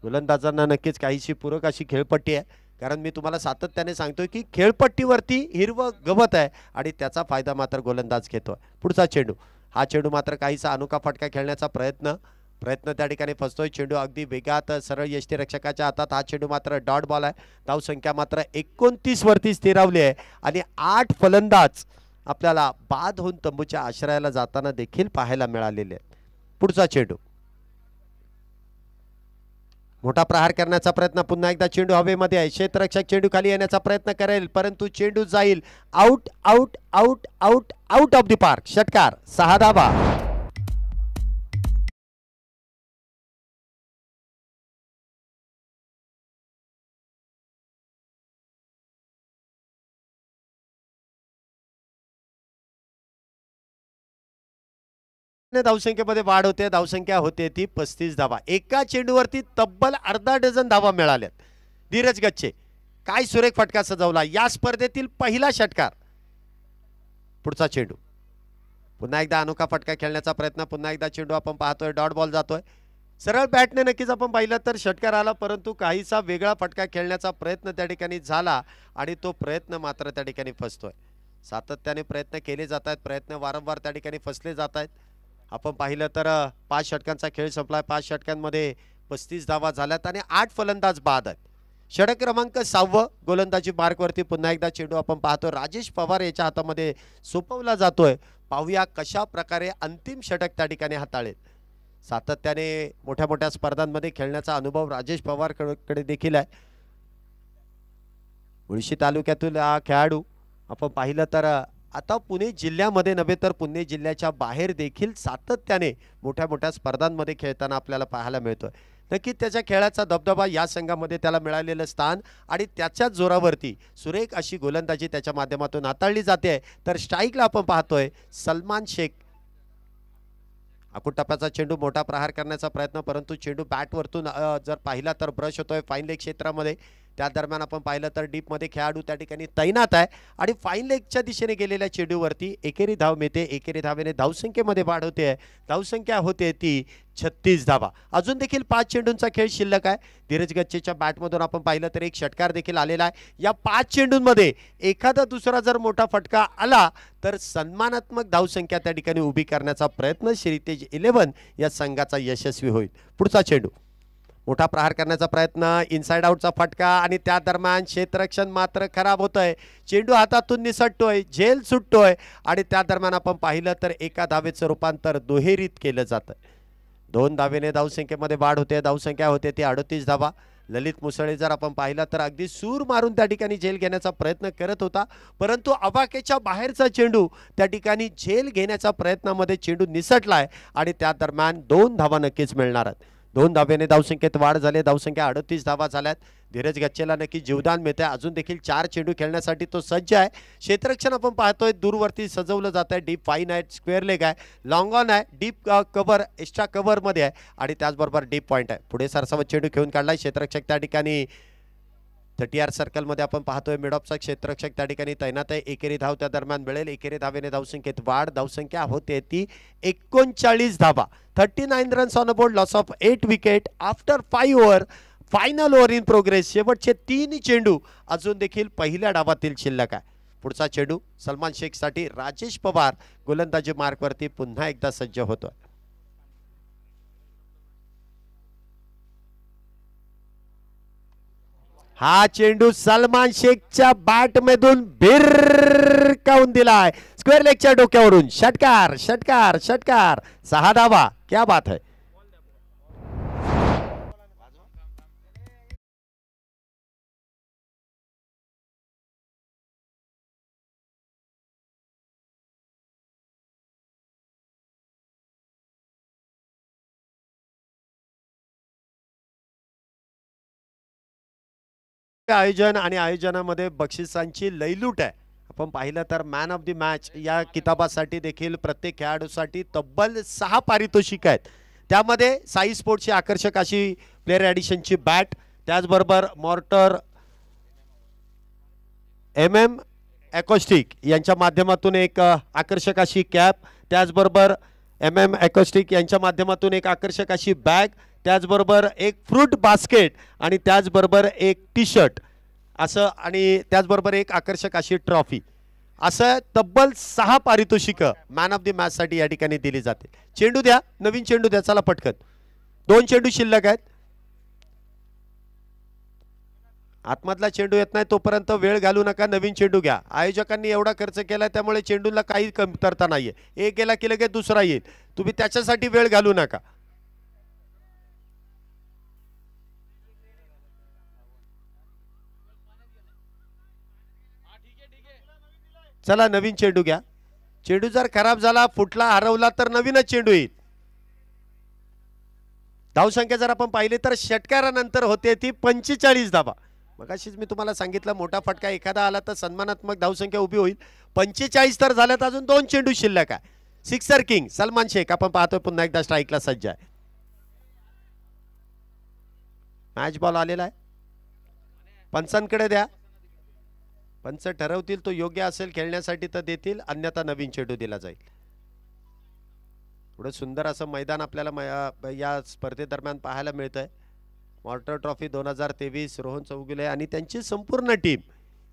S1: गोलंदाजांना नक्कीच काहीशी पूरक अशी खेळपट्टी आहे, कारण मी तुम्हाला सातत्याने सांगतोय की खेळपट्टीवरती हिरवं गवत आहे आणि त्याचा फायदा मात्र गोलंदाज घेतोय. पुढचा चेंडू, हा चेंडू मात्र काहीसा अनोखा फटका खेळण्याचा प्रयत्न त्या ठिकाणी फसतोय. चेंडू अगदी वेगात सरळ यष्टीरक्षकाच्या हातात. हा चेंडू मात्र डॉट बॉल आहे. धावसंख्या मात्र 29 वरती स्थिरावली आहे आणि 8 फलंदाज आपल्याला बाद होऊन तंबूच्या आश्रयाला जाताना देखील पाहायला मिळालेले आहेत. पुढचा चेंडू, मोठा प्रहार करण्याचा प्रयत्न. पुन्हा एकदा चेंडू हवेमध्ये आहे. क्षेत्ररक्षक चेंडू खाली येण्याचा प्रयत्न करेल, परंतु चेंडू जाईल out out out out out of the park. षटकार. 6 धावा. धावसंख्येमध्ये वाढ होते. धावसंख्या होते ती 35 धावा. एका चेंडूवरती तब्बल अर्धा डझन धावा मिळाल्यात. धीरज गच्चे काय सुरेख फटका सजवला. या स्पर्धेतील पहिला षटकार. पुढचा चेंडू, पुन्हा एकदा अनोखा फटका खेळण्याचा प्रयत्न. पुन्हा एकदा चेंडू आपण पाहतोय डॉट बॉल जातोय. सरळ बॅटने नक्कीच आपण पाहिलं तर षटकार आला, परंतु काहीसा वेगळा फटका खेळण्याचा प्रयत्न त्या ठिकाणी झाला आणि तो प्रयत्न मात्र त्या ठिकाणी फसतोय. सातत्याने प्रयत्न केले जात आहेत. प्रयत्न वारंवार त्या ठिकाणी फसले जात आहेत. आपण पाहिलं तर 5 षटकांचा खेळ संपलाय. 5 षटकांमध्ये 35 धावा झाल्यात आणि 8 फलंदाज बाद आहेत. षटक क्रमांक 6 गोलंदाजी मार्कवरती पुन्हा एकदा चेंडू आपण पाहतो राजेश पवार याच्या हातामध्ये सोपवला जातोय. पाहूया कशा प्रकारे अंतिम षटक त्या ठिकाणी हाताळेल. सातत्याने मोठ्या मोठ्या स्पर्धांमध्ये खेळण्याचा अनुभव राजेश पवार कडे देखील आहे. मुळशी तालुक्यातील हा खेळाडू आपण पाहिलं तर आता पुणे जिल्ह्यामध्ये नव्हे तर पुणे जिल्ह्याच्या बाहेर देखील सातत्याने मोठ्या मोठ्या स्पर्धांमध्ये खेळताना आपल्याला पाहायला मिळतोय. नक्कीच त्याच्या खेळाचा दबदबा, या संघामध्ये त्याला मिळालेलं स्थान आणि त्याच्या जोरावरती सुरेख अशी गोलंदाजी त्याच्या माध्यमातून हाताळली जाते. तर स्ट्राईकला आपण पाहतोय सलमान शेख. आकुट टप्प्याचा चेंडू, मोठा प्रहार करण्याचा प्रयत्न, परंतु चेंडू बॅटवरतून जर पाहिला तर ब्रश होतोय फाईन लेग क्षेत्रामध्ये. त्या दरम्यान आपण पाहिलं तर डीपमध्ये खेळाडू त्या ठिकाणी तैनात आहे आणि फाईन लेगच्या दिशेने गेलेल्या चेंडूवरती एकेरी धाव मिळते. एकेरी धावेने धावसंख्येमध्ये वाढ होते. धावसंख्या होते ती 36 धावा. अजून देखील 5 चेंडूंचा खेळ शिल्लक आहे. धीरज गच्चेच्या बॅटमधून आपण पाहिलं तर एक षटकार देखील आलेला आहे. या 5 चेंडूंमध्ये एखादा दुसरा जर मोठा फटका आला तर सन्मानात्मक धावसंख्या त्या ठिकाणी उभी करण्याचा प्रयत्न श्रीतेज 11 या संघाचा यशस्वी होईल. पुढचा चेंडू, मोठा प्रहार करण्याचा प्रयत्न, इनसाइड आउटचा फटका आणि त्या दरम्यान क्षेत्ररक्षण मात्र खराब होतंय. चेंडू हातातून निसटतोय, झेल सुटतोय आणि त्या दरम्यान आपण पाहिलं तर एका धावेचं रूपांतर दुहेरीत केलं जातं. 2 धावेने धावसंख्येमध्ये वाढ होते. धावसंख्या होते ती 38 धावा. ललित मुसळे जर आपण पाहिलं तर अगदी सूर मारून त्या ठिकाणी झेल घेण्याचा प्रयत्न करत होता, परंतु आवाक्याच्या बाहेरचा चेंडू त्या ठिकाणी झेल घेण्याच्या प्रयत्नामध्ये चेंडू निसटलाय आणि त्या दरम्यान 2 धावा नक्कीच मिळणार आहेत. 2 धावेने धावसंख्येत वाढ झाली. धावसंख्या 38 धावा झाल्यात. धीरज गच्चेला नक्की जीवदान मिळते. अजून देखील 4 चेंडू खेळण्यासाठी तो सज्ज आहे. क्षेत्ररक्षण आपण पाहतोय दूरवरती सजवलं जात आहे. डीप फाईन आहे, स्क्वेअर लेग आहे, लॉंग ऑन आहे, डीप कव्हर एक्स्ट्रा कव्हरमध्ये आहे आणि त्याचबरोबर डीप पॉईंट आहे. पुढे सरसावत चेंडू खेळून काढलाय क्षेत्ररक्षक त्या ठिकाणी 30 सर्कलमध्ये आपण पाहतोय मिडऑफचा क्षेत्ररक्षक त्या ठिकाणी तैनात आहे. एकेरी धाव त्या दरम्यान मिळेल. एकेरी धावेने धावसंख्येत वाढ. धावसंख्या होते ती 39 धावा. 39 runs on a board, loss of 8 wicket after 5 over. Final over in progress. शेवटचे 3 चेंडू अजून देखील पहिल्या डावातील शिल्लक आहे. पुढचा चेंडू सलमान शेखसाठी राजेश पवार गोलंदाजी मार्कवरती पुन्हा एकदा सज्ज होतोय. हा चेंडू सलमान शेखच्या बॅटमधून भिरकावून दिलाय स्क्वेअर लेगच्या डोक्यावरून. षटकार षटकार षटकार. 6 धावा. क्या बात है. आयोजन आणि आयोजनामध्ये बक्षिसांची लयलूट आहे. आपण पाहिलं तर मॅन ऑफ द मॅच या किताबासाठी देखील प्रत्येक खेळाडूसाठी तब्बल 6 पारितोषिक आहेत. त्यामध्ये साई स्पोर्ट्सची आकर्षक अशी प्लेअर ॲडिशनची बॅट, त्याचबरोबर मॉर्टर MM ॲकोस्टिक यांच्या माध्यमातून एक आकर्षक अशी कॅप, त्याचबरोबर MM ॲकोस्टिक यांच्या माध्यमातून एक आकर्षक अशी बॅग, त्याचबरोबर एक फ्रूट बास्केट आणि त्याचबरोबर एक टी शर्ट असं, आणि त्याचबरोबर एक आकर्षक अशी ट्रॉफी, असं तब्बल 6 पारितोषिकं मॅन ऑफ द मॅच साठी या ठिकाणी दिली जाते. चेंडू द्या, नवीन चेंडू द्या, चला पटकन. 2 चेंडू शिल्लक आहेत. आतमधला चेंडू येत नाही तोपर्यंत वेळ घालू नका, नवीन चेंडू घ्या. आयोजकांनी एवढा खर्च केला त्यामुळे चेंडूला काही कमतरता नाहीये. एक गेला की लगेच दुसरा येईल, तुम्ही त्याच्यासाठी वेळ घालू नका. चला नवीन चेंडू घ्या. चेंडू जर खराब झाला, फुटला, हरवला तर नवीनच चेंडू येईल. धावसंख्या जर आपण पाहिली तर षटकारानंतर होते ती 45 धावा. मगाशीच मी तुम्हाला सांगितलं मोठा फटका एखादा आला तर सन्मानात्मक धावसंख्या उभी होईल. 45 तर झाल्यात, अजून 2 चेंडू शिल्लक आहे. सिक्सर किंग सलमान शेख आपण पाहतोय पुन्हा एकदा स्ट्राईकला सज्ज आहे. मॅच बॉल आलेला आहे, पंचांकडे द्या. पंच ठरवतील तो योग्य असेल खेळण्यासाठी तर देतील, अन्यथा नवीन चेंडू दिला जाईल. एवढं सुंदर असं मैदान आपल्याला या स्पर्धेदरम्यान पाहायला मिळतंय. मॉर्टर ट्रॉफी 2023 रोहन चौगुले आणि त्यांची संपूर्ण टीम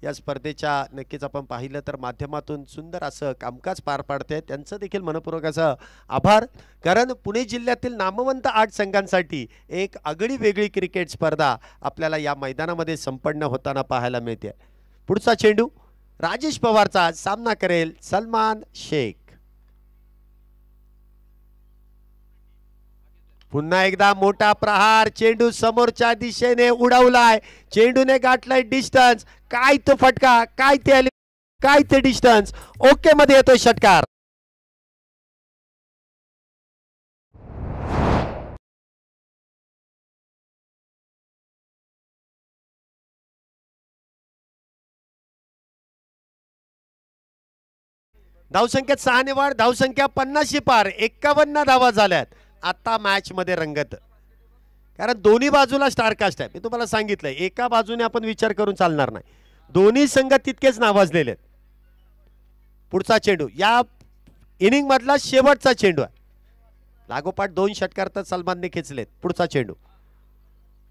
S1: या स्पर्धेच्या नक्कीच आपण पाहिलं तर माध्यमातून सुंदर असं कामकाज पार पाडते. त्यांचं देखील मनपूर्वक असं आभार, कारण पुणे जिल्ह्यातील नामवंत 8 संघांसाठी एक आगळी वेगळी क्रिकेट स्पर्धा आपल्याला या मैदानामध्ये संपन्न होताना पाहायला मिळते. पुढचा चेंडू राजेश पवारचा, सामना करेल सलमान शेख. पुन्हा एकदा मोठा प्रहार, चेंडू समोरच्या दिशेने उडवलाय, चेंडूने गाठलाय डिस्टन्स. काय तो फटका, काय ते डिस्टन्स. ओके मध्ये येतोय षटकार. धावसंख्येत 6 ने वाढ, धावसंख्या 50 पार, 51 धावा झाल्यात. आता मॅच मध्ये रंगत, कारण दोन्ही बाजूला स्टारकास्ट आहे. मी तुम्हाला सांगितलंय एका बाजूने आपण विचार करून चालणार नाही, दोन्ही संघ तितकेच नावाजलेले आहेत. पुढचा चेंडू या इनिंग मधला शेवटचा चेंडू आहे. लागोपाठ 2 षटकार तर सलमानने खेचलेत. पुढचा चेंडू,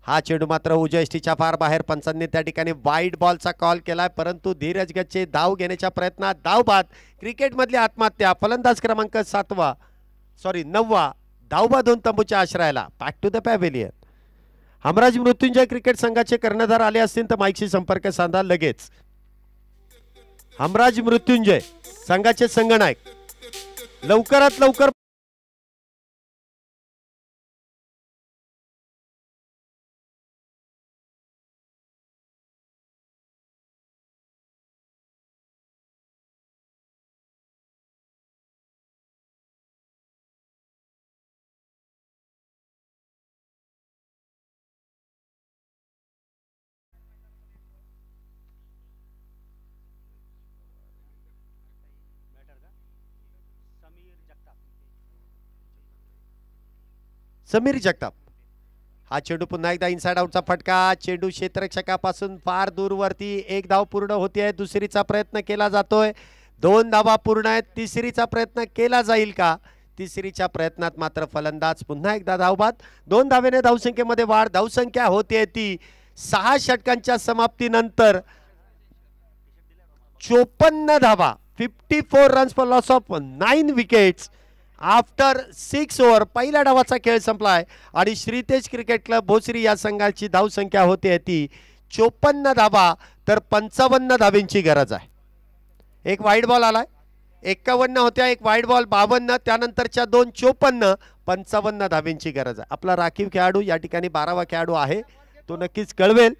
S1: हा चेंडू मात्र उजव्या यष्टीच्या फार बाहेर. पंचांनी त्या ठिकाणी वाईड बॉलचा कॉल केलाय, परंतु धीरज गच्चे धाव घेण्याच्या प्रयत्नात धाव बाद. क्रिकेटमधली आत्महत्या. फलंदाज क्रमांक 9 धावबाद होऊन तंबूच्या आश्रयाला. Back to the pavilion. Hamraj Mrityunjay cricket संघाचे कर्णधार आले असतील तर माईकशी संपर्क साधा लगेच. हमराज मृत्युंजय संघाचे संघनायक लवकरात लवकर. समीर जगताप, हा चेंडू पुन्हा एकदा इनसाइड आउटचा फटका. चेंडू क्षेत्ररक्षकापासून फार दूरवरती. एक धाव पूर्ण होते, दुसरीचा प्रयत्न केला जातोय. 2 धावा पूर्ण आहेत, तिसरीचा प्रयत्न केला जाईल का? तिसरीच्या प्रयत्नात मात्र फलंदाज पुन्हा एकदा धावबाद. 2 धावेने धावसंख्येमध्ये वाढ. धावसंख्या होते ती 6 षटकांच्या समाप्तीनंतर 54 धावा. 54 runs for loss of 9 wickets after 6 over. पहिल्या डावाचा खेळ संपलाय आणि श्रीतेज क्रिकेट क्लब भोसरी या संघाची धावसंख्या होते ती 54 धावा, तर 55 धावेंची गरज आहे. एक वाईड बॉल आलाय, 51 होत्या, एक वाईड बॉल 52, त्यानंतरच्या 2 54, 55 धावेंची गरज आहे. आपला राखीव खेळाडू या ठिकाणी 12वा खेळाडू आहे, तो नक्कीच कळवेल.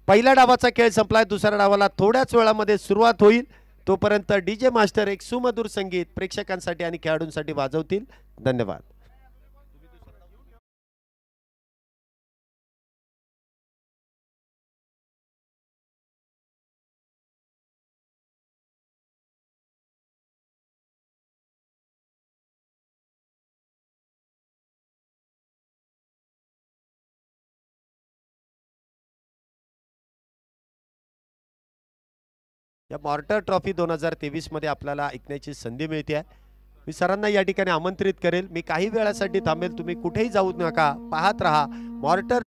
S1: पहिल्या डावाचा खेळ संपलाय, दुसऱ्या डावाला थोड्याच वेळामध्ये सुरुवात होईल. तोपर्यंत डीजे मास्टर एक सुमधुर संगीत प्रेक्षकांसाठी आणि खेळाडूंसाठी वाजवतील. धन्यवाद. या मॉर्टर ट्रॉफी 2023 मध्ये आपल्याला ऐकण्याची संधी मिळते आहे. मी सरांना या ठिकाणी आमंत्रित करेल. मी काही वेळासाठी थांबेल, तुम्ही कुठेही जाऊ नका, पाहत राहा मॉर्टर.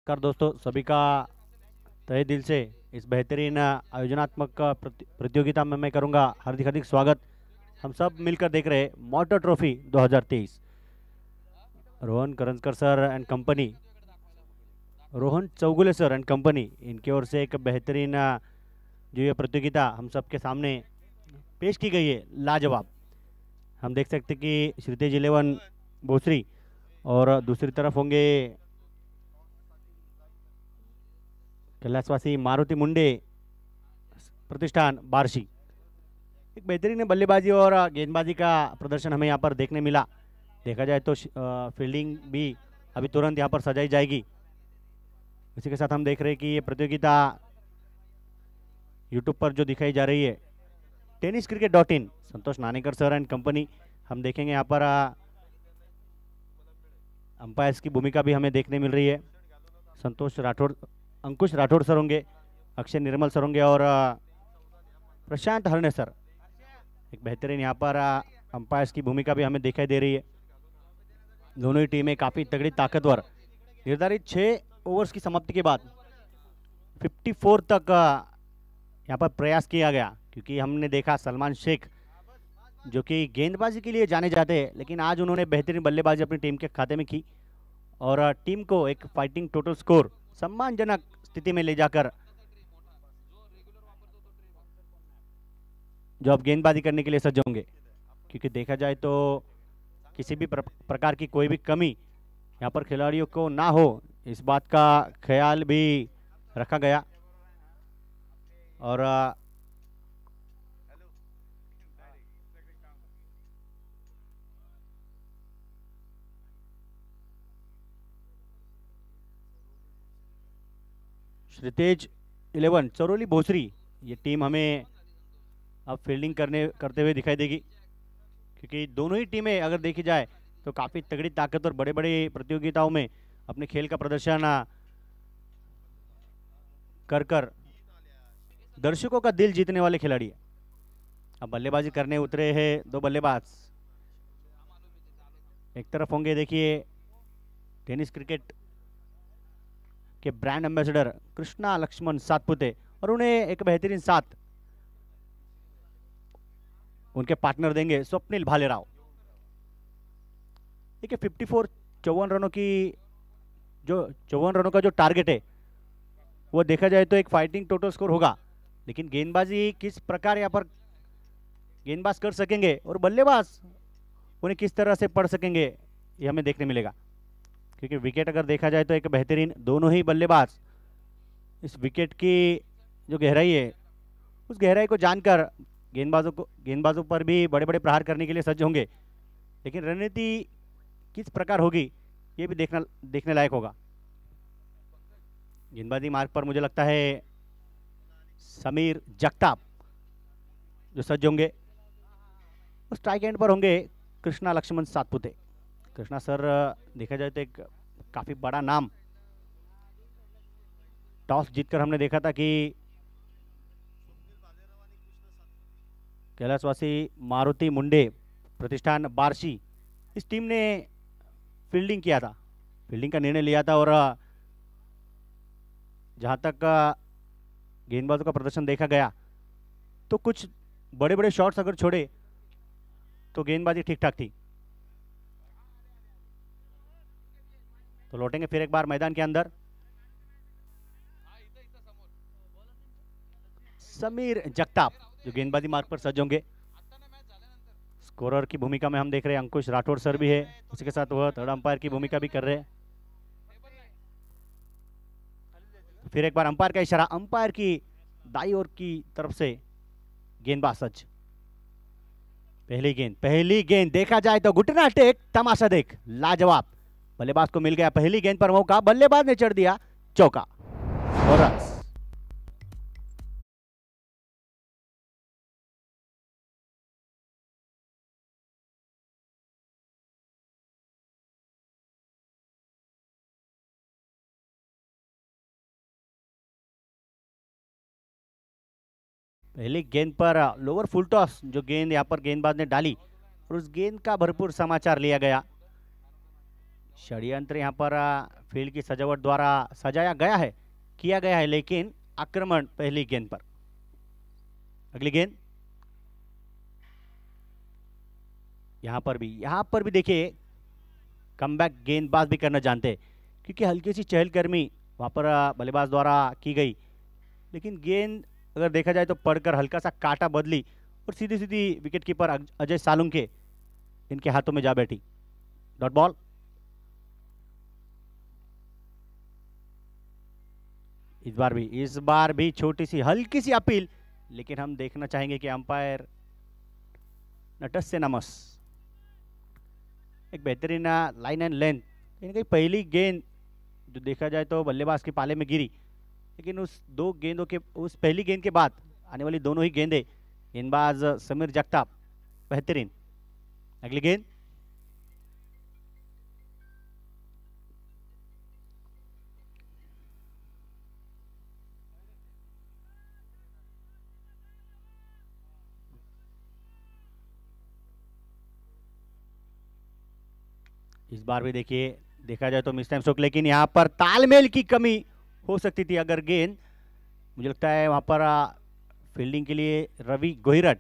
S2: नमस्कार दोस्तों, सभी का तहे दिल से इस बेहतरीन आयोजनात्मक प्रतियोगिता में मैं करूंगा हार्दिक हार्दिक स्वागत। हम सब मिलकर देख रहे हैं mortar trophy 2023। Rohan Karanjkar sir and company, Rohan Chougule sir and company, इनकी ओर से एक बेहतरीन जो ये प्रतियोगिता हम सबके सामने पेश की गई है, लाजवाब। हम देख सकते कि श्रीतेज 11 भोसरी और दूसरी तरफ होंगे कैलाशवासी मारुति मुंडे प्रतिष्ठान बार्शी। एक बेहतरीन बल्लेबाजी और गेंदबाजी का प्रदर्शन हमें यहाँ पर देखने मिला। देखा जाए तो फील्डिंग भी अभी तुरंत यहाँ पर सजाई जाएगी। इसी के साथ हम देख रहे हैं कि ये प्रतियोगिता यूट्यूब पर जो दिखाई जा रही है tenniscricket.in, Santosh Nanekar sir and company. हम देखेंगे यहाँ पर अंपायर्स की भूमिका भी हमें देखने मिल रही है। संतोष राठौड़, अंकुश राठौड़ सर होंगे, अक्षय निर्मल सर होंगे और प्रशांत हरणे सर। एक बेहतरीन यहाँ पर अंपायर्स की भूमिका भी हमें दिखाई दे रही है। दोनों ही टीमें काफ़ी तगड़ी ताकतवर। निर्धारित 6 ओवर्स की समाप्ति के बाद 54 तक यहाँ पर प्रयास किया गया, क्योंकि हमने देखा सलमान शेख जो कि गेंदबाजी के लिए जाने जाते हैं, लेकिन आज उन्होंने बेहतरीन बल्लेबाजी अपनी टीम के खाते में की और टीम को एक फाइटिंग टोटल स्कोर सम्मानजनक स्थिति में ले जाकर जो अब गेंदबाजी करने के लिए सज्ज होंगे। क्योंकि देखा जाए तो किसी भी प्रकार की कोई भी कमी यहाँ पर खिलाड़ियों को ना हो, इस बात का ख्याल भी रखा गया। और श्रीतेज 11 चरोली भोसरी, ये टीम हमें अब फील्डिंग करते हुए दिखाई देगी। क्योंकि दोनों ही टीमें अगर देखी जाए तो काफ़ी तगड़ी ताकत और बड़े बड़े प्रतियोगिताओं में अपने खेल का प्रदर्शन कर दर्शकों का दिल जीतने वाले खिलाड़ी है। अब बल्लेबाजी करने उतरे हैं 2 बल्लेबाज। एक तरफ होंगे देखिए टेनिस क्रिकेट के ब्रांड एम्बेसडर कृष्णा लक्ष्मण सातपुते, और उन्हें एक बेहतरीन साथ उनके पार्टनर देंगे स्वप्निल भालेराव। देखिए 54 रनों की जो 54 रनों का जो टारगेट है वो देखा जाए तो एक फाइटिंग टोटल स्कोर होगा, लेकिन गेंदबाजी किस प्रकार यहाँ पर गेंदबाज कर सकेंगे और बल्लेबाज उन्हें किस तरह से पढ़ सकेंगे, ये हमें देखने मिलेगा। क्योंकि विकेट अगर देखा जाए तो एक बेहतरीन, दोनों ही बल्लेबाज इस विकेट की जो गहराई है उस गहराई को जानकर गेंदबाजों पर भी बड़े बड़े प्रहार करने के लिए सज्ज होंगे। लेकिन रणनीति किस प्रकार होगी ये भी देखने लायक होगा। गेंदबाजी मार्ग पर मुझे लगता है समीर जगताप जो सज्ज होंगे। स्ट्राइक एंड पर होंगे कृष्णा लक्ष्मण सातपुते। कृष्णा सर देखा जाए तो एक काफ़ी बड़ा नाम। टॉस जीतकर हमने देखा था कि कैलाशवासी मारुति मुंडे प्रतिष्ठान बार्शी, इस टीम ने फील्डिंग किया था, फील्डिंग का निर्णय लिया था। और जहां तक गेंदबाजों का प्रदर्शन देखा गया तो कुछ बड़े बड़े शॉट्स अगर छोड़े तो गेंदबाजी ठीक ठाक थी। तो लौटेंगे फिर एक बार मैदान के अंदर। समीर जगताप जो गेंदबाजी मार्ग पर सज्ज होंगे। स्कोरर की भूमिका में हम देख रहे हैं अंकुश राठौड़ सर भी है, उसी के साथ वह थर्ड अंपायर की भूमिका भी कर रहे हैं। फिर एक बार अंपायर का इशारा, अंपायर की दाई ओर की तरफ से गेंदबाज सच। पहली गेंद देखा जाए तो घुटना टेक तमाशा देख, लाजवाब। बल्लेबाज को मिल गया पहली गेंद पर मौका, बल्लेबाज ने चढ़ दिया चौका और रन। पहली गेंद पर लोअर फुल टॉस जो गेंद यहाँ पर गेंदबाज ने डाली और उस गेंद का भरपूर समाचार लिया गया। षड्यंत्र यहाँ पर फील्ड की सजावट द्वारा सजाया गया है, किया गया है, लेकिन आक्रमण पहली गेंद पर। अगली गेंद यहाँ पर भी देखिए कमबैक गेंदबाज भी करना जानते हैं, क्योंकि हल्की सी चहलकदमी वहां पर बल्लेबाज द्वारा की गई, लेकिन गेंद अगर देखा जाए तो पड़कर हल्का सा काटा बदली और सीधी सीधी विकेट कीपर अजय सालुंके इनके हाथों में जा बैठी। Dot ball. इस बार भी छोटी सी हल्की सी अपील, लेकिन हम देखना चाहेंगे कि अंपायर नटस से नमस। एक बेहतरीन लाइन एंड लेंथ, इनकी पहली गेंद जो देखा जाए तो बल्लेबाज के पाले में गिरी, लेकिन उस पहली गेंद के बाद आने वाली दोनों ही गेंदें गेंदबाज समीर जगताप बेहतरीन। अगली गेंद इस बार भी देखा जाए तो मिस टाइम स्ट्रोक, लेकिन यहाँ पर तालमेल की कमी हो सकती थी। अगर गेंद, मुझे लगता है वहां पर फील्डिंग के लिए रवि गोहिरट,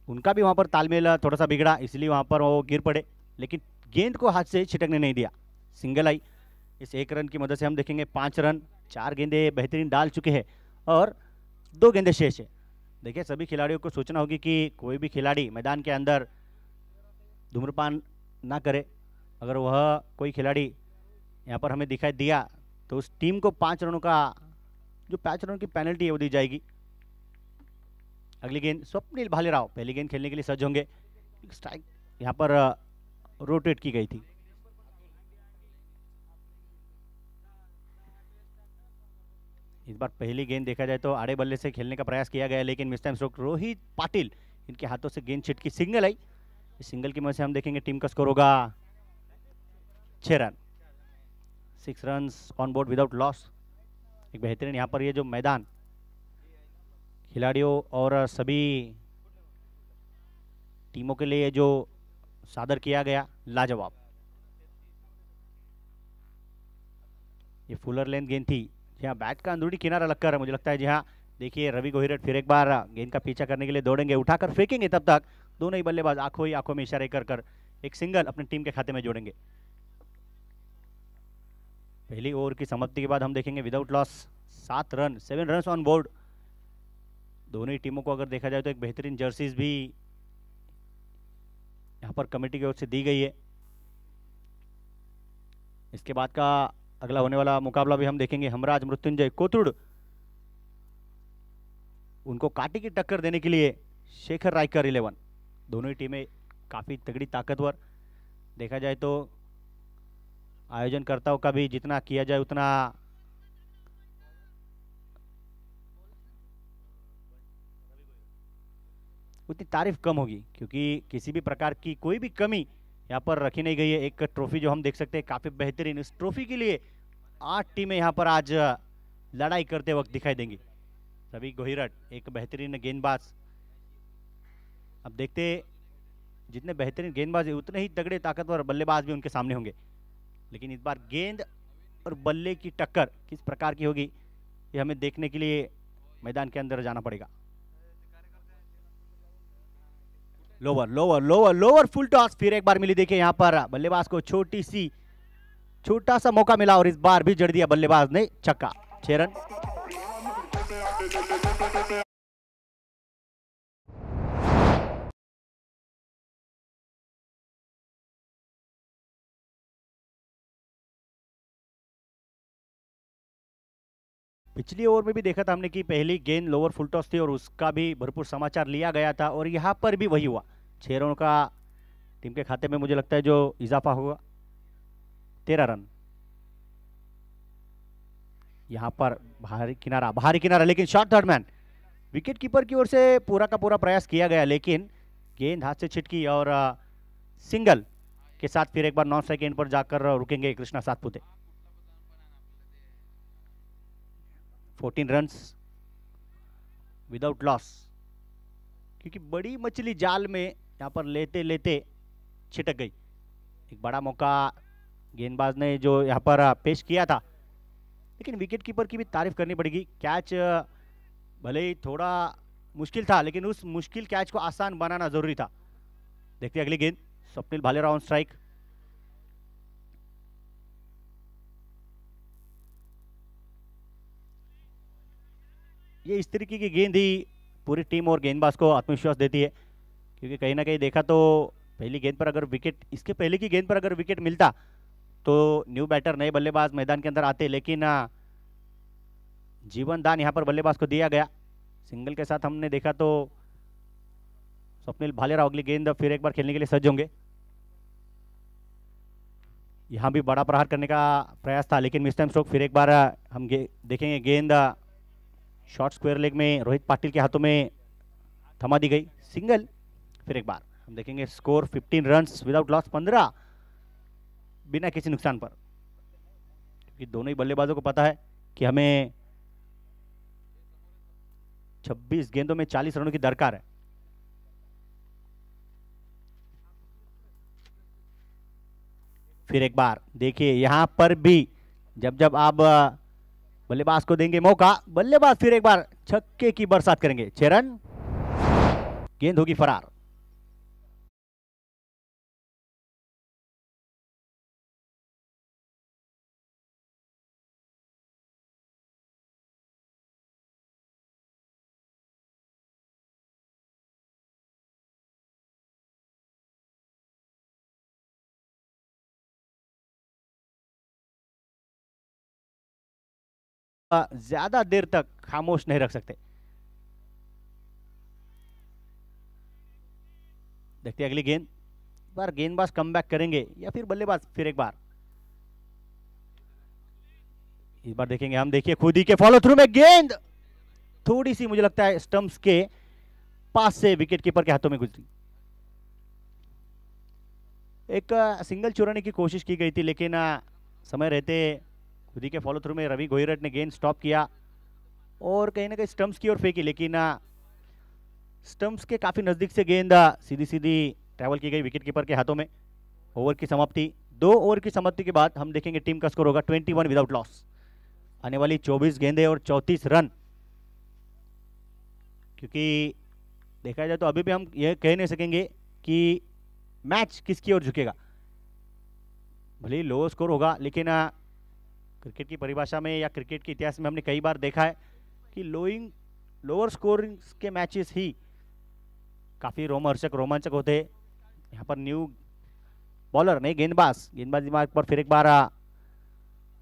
S2: उनका भी वहां पर तालमेल थोड़ा सा बिगड़ा, इसलिए वहां पर वो गिर पड़े, लेकिन गेंद को हाथ से छिटकने नहीं दिया, सिंगल आई। इस एक रन की मदद से हम देखेंगे 5 रन, 4 गेंदे बेहतरीन डाल चुके हैं और 2 गेंदे शेष है। देखिए सभी खिलाड़ियों को सोचना होगी कि कोई भी खिलाड़ी मैदान के अंदर धूम्रपान ना करे। अगर वह कोई खिलाड़ी यहाँ पर हमें दिखाई दिया तो उस टीम को 5 रनों की पेनल्टी है वो दी जाएगी। अगली गेंद स्वप्निल भालेराव पहली गेंद खेलने के लिए सज्ज होंगे। स्ट्राइक यहाँ पर रोटेट की गई थी। इस बार पहली गेंद देखा जाए तो आड़े बल्ले से खेलने का प्रयास किया गया, लेकिन miss time stroke Rohit Patil इनके हाथों से गेंद छिटकी, सिंगल आई। इस सिंगल की मदद से हम देखेंगे टीम का स्कोर होगा 6 run, 6 runs on board without loss. एक बेहतरीन यहाँ पर ये जो मैदान खिलाड़ियों और सभी टीमों के लिए जो सादर किया गया, लाजवाब। ये फुलर लेंथ गेंद थी, जहाँ बैट का अंदरूनी किनारा लगकर मुझे लगता है, जी हाँ देखिए रवि गोहिरट फिर एक बार गेंद का पीछा करने के लिए दौड़ेंगे, उठाकर फेंकेंगे, तब तक दोनों ही बल्लेबाज आंखों में इशारे कर एक सिंगल अपनी टीम के खाते में जोड़ेंगे। पहली ओवर की समाप्ति के बाद हम देखेंगे without loss 7 run, 7 run on board. दोनों ही टीमों को अगर देखा जाए तो एक बेहतरीन जर्सीज भी यहाँ पर कमेटी की ओर से दी गई है। इसके बाद का अगला होने वाला मुकाबला भी हम देखेंगे, हमराज मृत्युंजय कोथुर्ड, उनको काटी की टक्कर देने के लिए शेखर रायकर 11। दोनों ही टीमें काफी तगड़ी ताकतवर, देखा जाए तो आयोजनकर्ताओं का भी जितना किया जाए उतना उतनी तारीफ कम होगी, क्योंकि किसी भी प्रकार की कोई भी कमी यहाँ पर रखी नहीं गई है। एक ट्रॉफी जो हम देख सकते हैं काफी बेहतरीन, इस ट्रॉफी के लिए 8 टीमें यहाँ पर आज लड़ाई करते वक्त दिखाई देंगी। रवि गोहिरट एक बेहतरीन गेंदबाज, अब देखते जितने बेहतरीन गेंदबाज है उतने ही तगड़े ताकतवर बल्लेबाज भी उनके सामने होंगे, लेकिन इस बार गेंद और बल्ले की टक्कर किस प्रकार की होगी ये हमें देखने के लिए मैदान के अंदर जाना पड़ेगा। लोअर फुल टॉस फिर एक बार मिली, देखिए यहाँ पर बल्लेबाज को छोटा सा मौका मिला और इस बार भी जड़ दिया बल्लेबाज ने छक्का, 6 रन। पिछली ओवर में भी देखा था हमने कि पहली गेंद लोअर फुल टॉस थी और उसका भी भरपूर समाचार लिया गया था और यहाँ पर भी वही हुआ। 6 रनों का टीम के खाते में मुझे लगता है जो इजाफा होगा 13 रन। यहाँ पर बाहरी किनारा लेकिन shot third man. Wicket keeper की ओर से पूरा का पूरा प्रयास किया गया लेकिन गेंद हाथ से छिटकी और सिंगल के साथ फिर एक बार नॉन स्ट्राइक एंड पर जाकर रुकेंगे Krishna Satpute. 14 runs without loss, क्योंकि बड़ी मछली जाल में यहाँ पर लेते लेते छिटक गई। एक बड़ा मौका गेंदबाज ने जो यहाँ पर पेश किया था, लेकिन विकेट कीपर की भी तारीफ करनी पड़ेगी। कैच भले ही थोड़ा मुश्किल था लेकिन उस मुश्किल कैच को आसान बनाना जरूरी था। देखते अगली गेंद, स्वप्निल भालेराव ऑन स्ट्राइक। ये इस तरीके की गेंद ही पूरी टीम और गेंदबाज को आत्मविश्वास देती है, क्योंकि कहीं ना कहीं देखा तो पहली गेंद पर अगर विकेट, इसके पहले की गेंद पर अगर विकेट मिलता तो न्यू बैटर नए बल्लेबाज मैदान के अंदर आते, लेकिन जीवन दान यहां पर बल्लेबाज को दिया गया। सिंगल के साथ हमने देखा तो स्वप्निल भालेराव अगली गेंद फिर एक बार खेलने के लिए सज्ज होंगे। यहां भी बड़ा प्रहार करने का प्रयास था लेकिन मिस टाइम स्ट्रोक। फिर एक बार हम देखेंगे गेंद शॉर्ट स्क्वायर लेग में रोहित पाटिल के हाथों में थमा दी गई। सिंगल फिर एक बार हम देखेंगे। स्कोर 15 रन्स विदाउट लॉस, 15 बिना किसी नुकसान पर, क्योंकि दोनों ही बल्लेबाजों को पता है कि हमें 26 गेंदों में 40 रनों की दरकार है। फिर एक बार देखिए यहां पर भी जब जब आप बल्लेबाज को देंगे मौका, बल्लेबाज फिर एक बार छक्के की बरसात करेंगे। 6 रन, गेंद होगी फरार। ज्यादा देर तक खामोश नहीं रख सकते। देखते हैं अगली गेंद, बार गेंदबाज कमबैक करेंगे या फिर बल्लेबाज फिर एक बार। इस बार देखेंगे हम, देखिए खुद ही के फॉलो थ्रू में गेंद थोड़ी सी मुझे लगता है स्टंप्स के पास से विकेट कीपर के हाथों में गुजरी। एक सिंगल चुराने की कोशिश की गई थी लेकिन समय रहते खुद ही के फॉलो थ्रू में रवि गोहिरट ने गेंद स्टॉप किया और कहीं ना कहीं स्टंप्स की ओर फेंकी, लेकिन स्टंप्स के काफी नजदीक से गेंद सीधी सीधी ट्रैवल की गई विकेट कीपर के हाथों में। ओवर की समाप्ति, 2 ओवर की समाप्ति के बाद हम देखेंगे टीम का स्कोर होगा 21 विदाउट लॉस। आने वाली 24 गेंदें और 34 रन, क्योंकि देखा जाए तो अभी भी हम यह कह नहीं सकेंगे कि मैच किसकी ओर झुकेगा। भले ही लो स्कोर होगा लेकिन क्रिकेट की परिभाषा में या क्रिकेट के इतिहास में हमने कई बार देखा है कि लोअर स्कोरिंग के मैचेस ही काफी रोमांचक होते हैं। यहाँ पर न्यू बॉलर नहीं गेंदबाज दिमाग पर फिर एक बार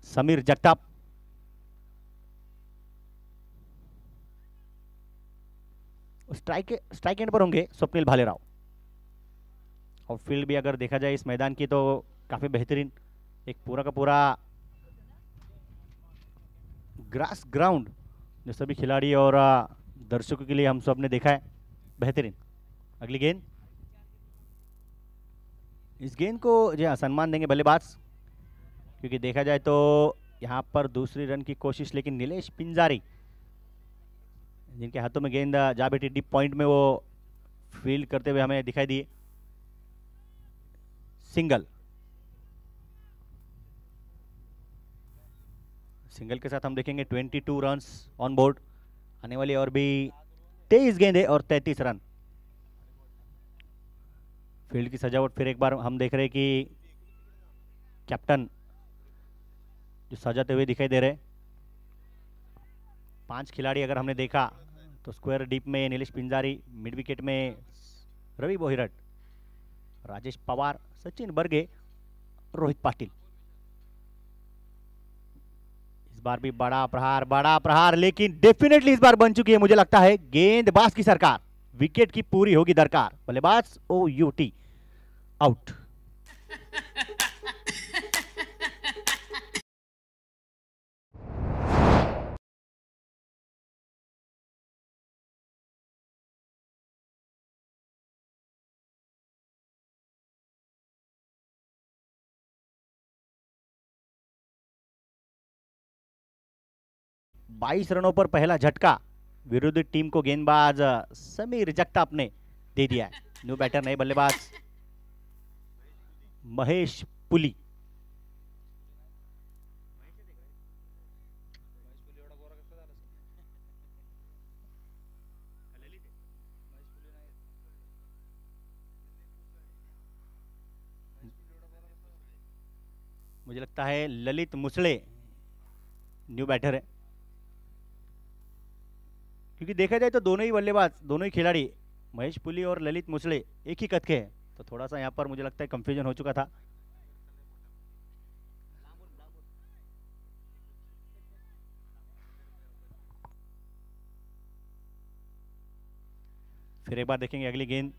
S2: समीर जगताप। स्ट्राइक एंड पर होंगे स्वप्निल भालेराव। और फील्ड भी अगर देखा जाए इस मैदान की तो काफी बेहतरीन, एक पूरा का पूरा ग्रास ग्राउंड जो सभी खिलाड़ी और दर्शकों के लिए हम सब ने देखा है, बेहतरीन। अगली गेंद, इस गेंद को जो सम्मान देंगे बल्लेबाज, क्योंकि देखा जाए तो यहाँ पर दूसरी रन की कोशिश, लेकिन नीलेश पिंजारी जिनके हाथों में गेंद जा बैठी डीप पॉइंट में, वो फील्ड करते हुए हमें दिखाई दिए। सिंगल के साथ हम देखेंगे 22 रन्स ऑन बोर्ड। आने वाली और भी 23 गेंदें और 33 रन। फील्ड की सजावट फिर एक बार हम देख रहे हैं कि कैप्टन जो सजाते हुए दिखाई दे रहे। 5 खिलाड़ी अगर हमने देखा तो स्क्वायर डीप में नीलेश पिंजारी, मिड विकेट में रवि बोहिरट, राजेश पवार, सचिन बर्गे, रोहित पाटिल। इस बार भी बड़ा प्रहार, लेकिन डेफिनेटली इस बार बन चुकी है मुझे लगता है गेंदबाज की सरकार। विकेट की पूरी होगी दरकार। बल्लेबाज OUT आउट। बाईस रनों पर पहला झटका विरुद्ध टीम को गेंदबाज समीर जगताप ने दे दिया है। न्यू बैटर नए बल्लेबाज महेश पुली। मुझे लगता है ललित मुसले न्यू बैटर है, क्योंकि देखा जाए तो दोनों ही बल्लेबाज, दोनों ही खिलाड़ी महेश पुली और ललित मुसले एक ही कद के हैं, तो थोड़ा सा यहाँ पर मुझे लगता है कंफ्यूजन हो चुका था। फिर एक बार देखेंगे अगली गेंद।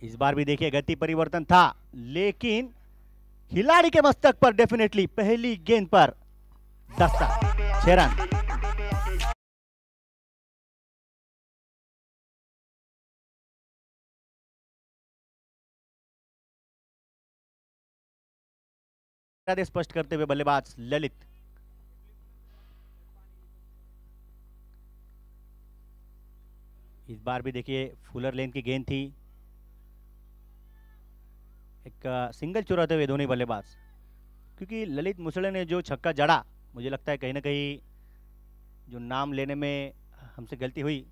S2: इस बार भी देखिए गति परिवर्तन था, लेकिन खिलाड़ी के मस्तक पर डेफिनेटली पहली गेंद पर दस्ता 6 रन। स्पष्ट करते हुए बल्लेबाज ललित। इस बार भी देखिए फुलर लेन की गेंद थी, एक सिंगल चुराते हुए दोनों बल्लेबाज, क्योंकि ललित मुसले ने जो छक्का जड़ा, मुझे लगता है कहीं ना कहीं जो नाम लेने में हमसे गलती हुई,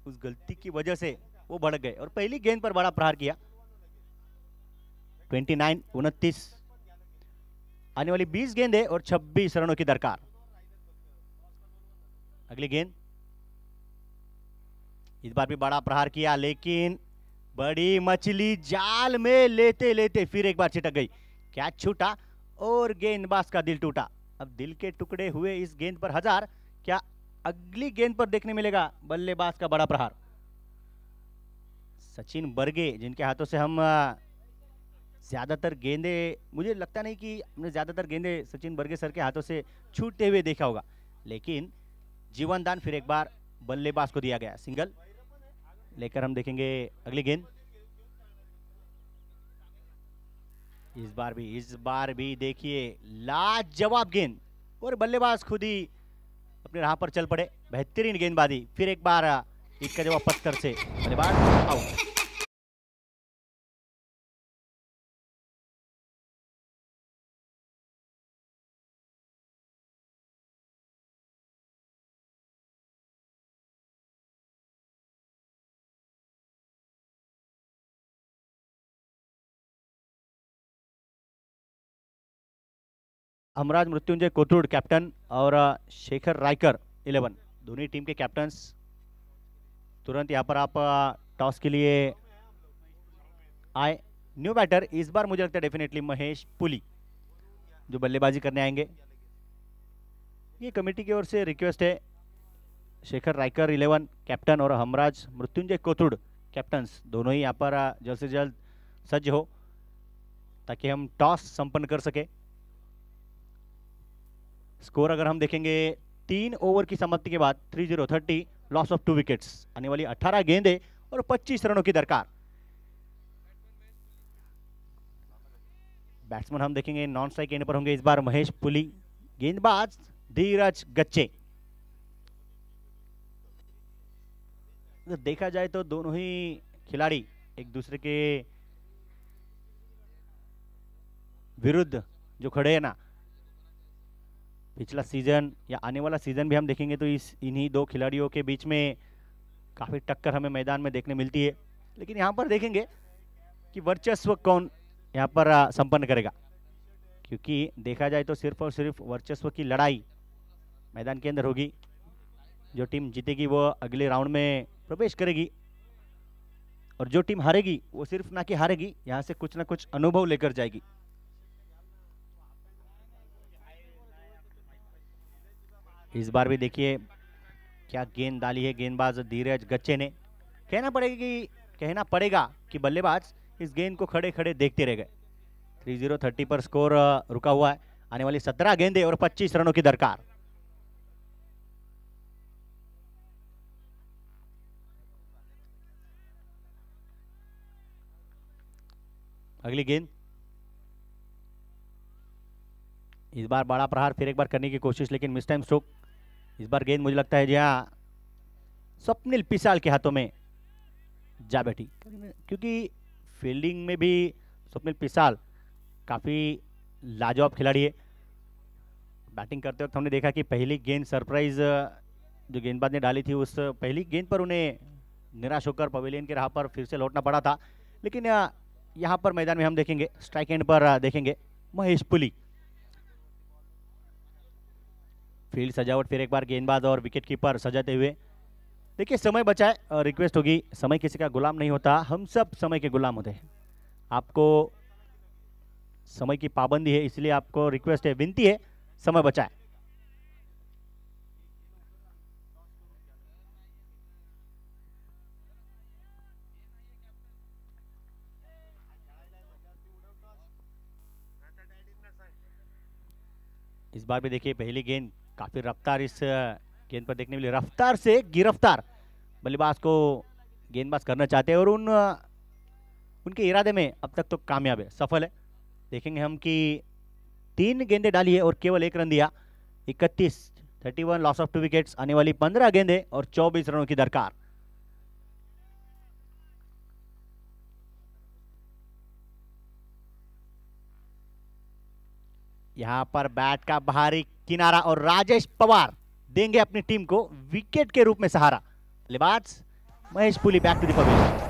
S2: उस गलती की वजह से वो भड़क गए और पहली गेंद पर बड़ा प्रहार किया। 29 आने वाली 20 गेंदें और 26 रनों की दरकार। अगली गेंद। इस बार भी बड़ा प्रहार किया, लेकिन बड़ी मछली जाल में लेते लेते फिर एक बार छिटक गई। कैच छूटा और गेंदबाज का दिल टूटा। अब दिल के टुकड़े हुए इस गेंद पर 1000। क्या अगली गेंद पर देखने मिलेगा बल्लेबाज का बड़ा प्रहार? सचिन बर्गे, जिनके हाथों से हम ज्यादातर गेंदे, मुझे लगता नहीं कि हमने ज्यादातर गेंदे सचिन बर्गे सर के हाथों से छूटते हुए देखा होगा, लेकिन जीवन दान फिर एक बार बल्लेबाज को दिया गया। सिंगल लेकर हम देखेंगे अगली गेंद। इस बार भी देखिए लाजवाब गेंद और बल्लेबाज खुद ही अपने राह पर चल पड़े। बेहतरीन गेंदबाजी। फिर एक बार एक का जवाब पत्थर से, बल्लेबाज आउट। हमराज मृत्युंजय कोथरूड कैप्टन और शेखर रायकर 11, दोनों टीम के कैप्टन्स। तुरंत यहाँ पर आप टॉस के लिए आए। न्यू बैटर इस बार मुझे लगता है डेफिनेटली महेश पुली जो बल्लेबाजी करने आएंगे। ये कमेटी की ओर से रिक्वेस्ट है, शेखर रायकर 11 कैप्टन और हमराज मृत्युंजय कोथरूड कैप्टन्स दोनों ही यहाँ पर जल्द से जल्द सज्ज हो, ताकि हम टॉस संपन्न कर सके। स्कोर अगर हम देखेंगे 3 ओवर की समाप्ति के बाद 30 लॉस ऑफ 2 विकेट्स। आने वाली 18 गेंदें और 25 रनों की दरकार। बैट्समैन हम देखेंगे नॉन स्ट्राइक एंड पर होंगे इस बार महेश पुली, गेंदबाज धीरज गच्चे। तो देखा जाए तो दोनों ही खिलाड़ी एक दूसरे के विरुद्ध जो खड़े हैं ना, पिछला सीजन या आने वाला सीजन भी हम देखेंगे तो इन्हीं दो खिलाड़ियों के बीच में काफी टक्कर हमें मैदान में देखने मिलती है। लेकिन यहाँ पर देखेंगे कि वर्चस्व कौन यहाँ पर संपन्न करेगा, क्योंकि देखा जाए तो सिर्फ और सिर्फ वर्चस्व की लड़ाई मैदान के अंदर होगी। जो टीम जीतेगी वो अगले राउंड में प्रवेश करेगी और जो टीम हारेगी वो सिर्फ ना कि हारेगी, यहाँ से कुछ ना कुछ अनुभव लेकर जाएगी। इस बार भी देखिए क्या गेंद डाली है गेंदबाज धीरज गच्चे ने। कहना पड़ेगा कि बल्लेबाज इस गेंद को खड़े खड़े देखते रह गए। 30 पर स्कोर रुका हुआ है। आने वाली 17 गेंदें और 25 रनों की दरकार। अगली गेंद, इस बार बड़ा प्रहार फिर एक बार करने की कोशिश, लेकिन मिस टाइम स्ट्रोक। इस बार गेंद मुझे लगता है जहां स्वप्निल पिसाल के हाथों में जा बैठी, क्योंकि फील्डिंग में भी स्वप्निल पिसाल काफी लाजवाब खिलाड़ी है। बैटिंग करते वक्त हमने देखा कि पहली गेंद सरप्राइज जो गेंदबाज ने डाली थी, उस पहली गेंद पर उन्हें निराश होकर पवेलियन की राह पर फिर से लौटना पड़ा था। लेकिन यहाँ पर मैदान में हम देखेंगे स्ट्राइक एंड पर देखेंगे महेश पुली। फील्ड सजावट फिर एक बार गेंदबाज और विकेट कीपर सजाते हुए। देखिए समय बचाए और रिक्वेस्ट होगी, समय किसी का गुलाम नहीं होता, हम सब समय के गुलाम होते हैं। आपको समय की पाबंदी है, इसलिए आपको रिक्वेस्ट है, विनती है, समय बचाए। इस बार भी देखिए पहली गेंद काफी रफ्तार इस गेंद पर देखने मिली। रफ्तार से गिरफ्तार बल्लेबाज को गेंदबाज करना चाहते हैं और उनके इरादे में अब तक तो कामयाब है, सफल है। देखेंगे हम कि 3 गेंदें डाली है और केवल 1 रन दिया। 31 लॉस ऑफ 2 विकेट्स। आने वाली 15 गेंदें और 24 रनों की दरकार। यहां पर बैट का बाहरी किनारा और राजेश पवार देंगे अपनी टीम को विकेट के रूप में सहारा। बल्लेबाज Mahesh Puli back to the pavilion.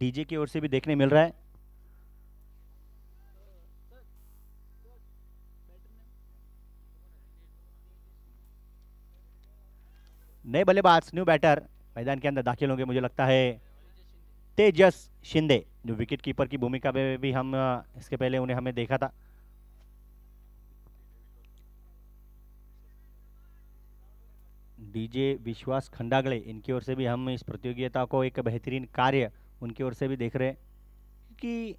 S2: DJ की ओर से भी देखने मिल रहा है। नए बल्लेबाज, न्यू बैटर मैदान के अंदर दाखिल होंगे। मुझे लगता है तेजस शिंदे, जो विकेट कीपर की भूमिका में भी हम इसके पहले उन्हें हमें देखा था। डीजे विश्वास खंडागले, इनकी ओर से भी हम इस प्रतियोगिता को एक बेहतरीन कार्य उनकी ओर से भी देख रहे हैं कि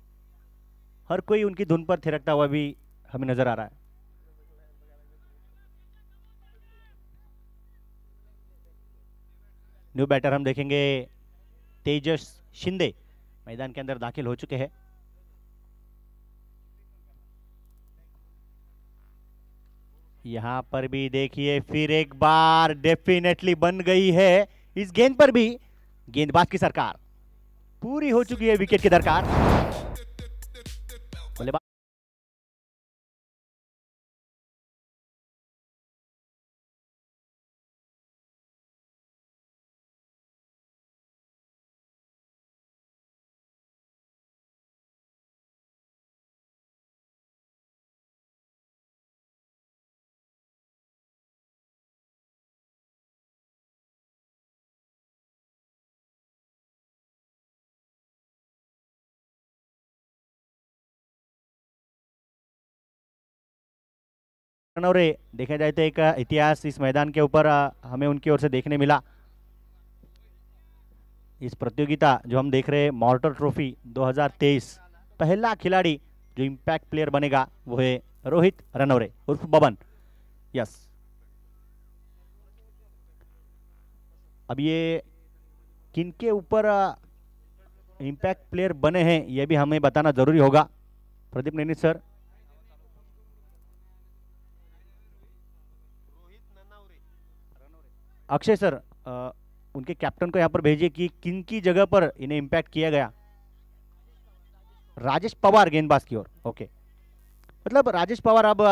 S2: हर कोई उनकी धुन पर थिरकता हुआ भी हमें नजर आ रहा है। न्यू बैटर हम देखेंगे तेजस शिंदे मैदान के अंदर दाखिल हो चुके हैं। यहां पर भी देखिए फिर एक बार डेफिनेटली बन गई है इस गेंद पर भी गेंदबाज की सरकार। पूरी हो चुकी है विकेट की दरकार। बल्लेबाज रनौरे देखा जाए तो एक इतिहास इस मैदान के ऊपर हमें उनकी ओर से देखने मिला। इस प्रतियोगिता जो हम देख रहे हैं मॉर्टर ट्रॉफी 2023, पहला खिलाड़ी जो इंपैक्ट प्लेयर बनेगा वो है रोहित रनौरे उर्फ बबन। यस, अब ये किनके ऊपर इंपैक्ट प्लेयर बने हैं ये भी हमें बताना जरूरी होगा। प्रदीप नैनी सर, अक्षय सर, उनके कैप्टन को यहाँ पर भेजिए कि किन की जगह पर इन्हें इम्पैक्ट किया गया। राजेश पवार गेंदबाज की ओर। ओके, मतलब राजेश पवार अब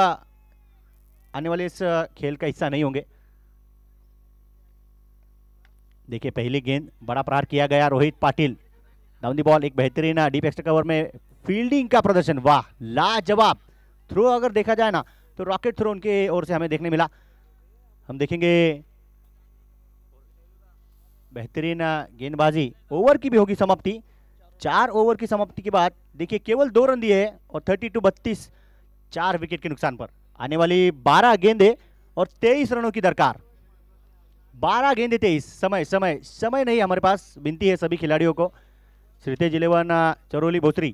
S2: आने वाले इस खेल का हिस्सा नहीं होंगे। देखिए पहली गेंद, बड़ा प्रहार किया गया, Rohit Patil down the ball, एक बेहतरीन डीप एक्स्ट्रा कवर में फील्डिंग का प्रदर्शन, वाह लाजवाब। थ्रो अगर देखा जाए ना तो रॉकेट थ्रो उनके ओर से हमें देखने मिला। हम देखेंगे बेहतरीन गेंदबाजी। ओवर की भी होगी समाप्ति। 4 ओवर की समाप्ति के बाद देखिए केवल 2 रन दिए और 32 4 विकेट के नुकसान पर। आने वाली 12 गेंदें और 23 रनों की दरकार। 12 गेंदें 23। समय समय समय नहीं हमारे पास। विनती है सभी खिलाड़ियों को, श्रीतेज 11 चरोली भोसरी,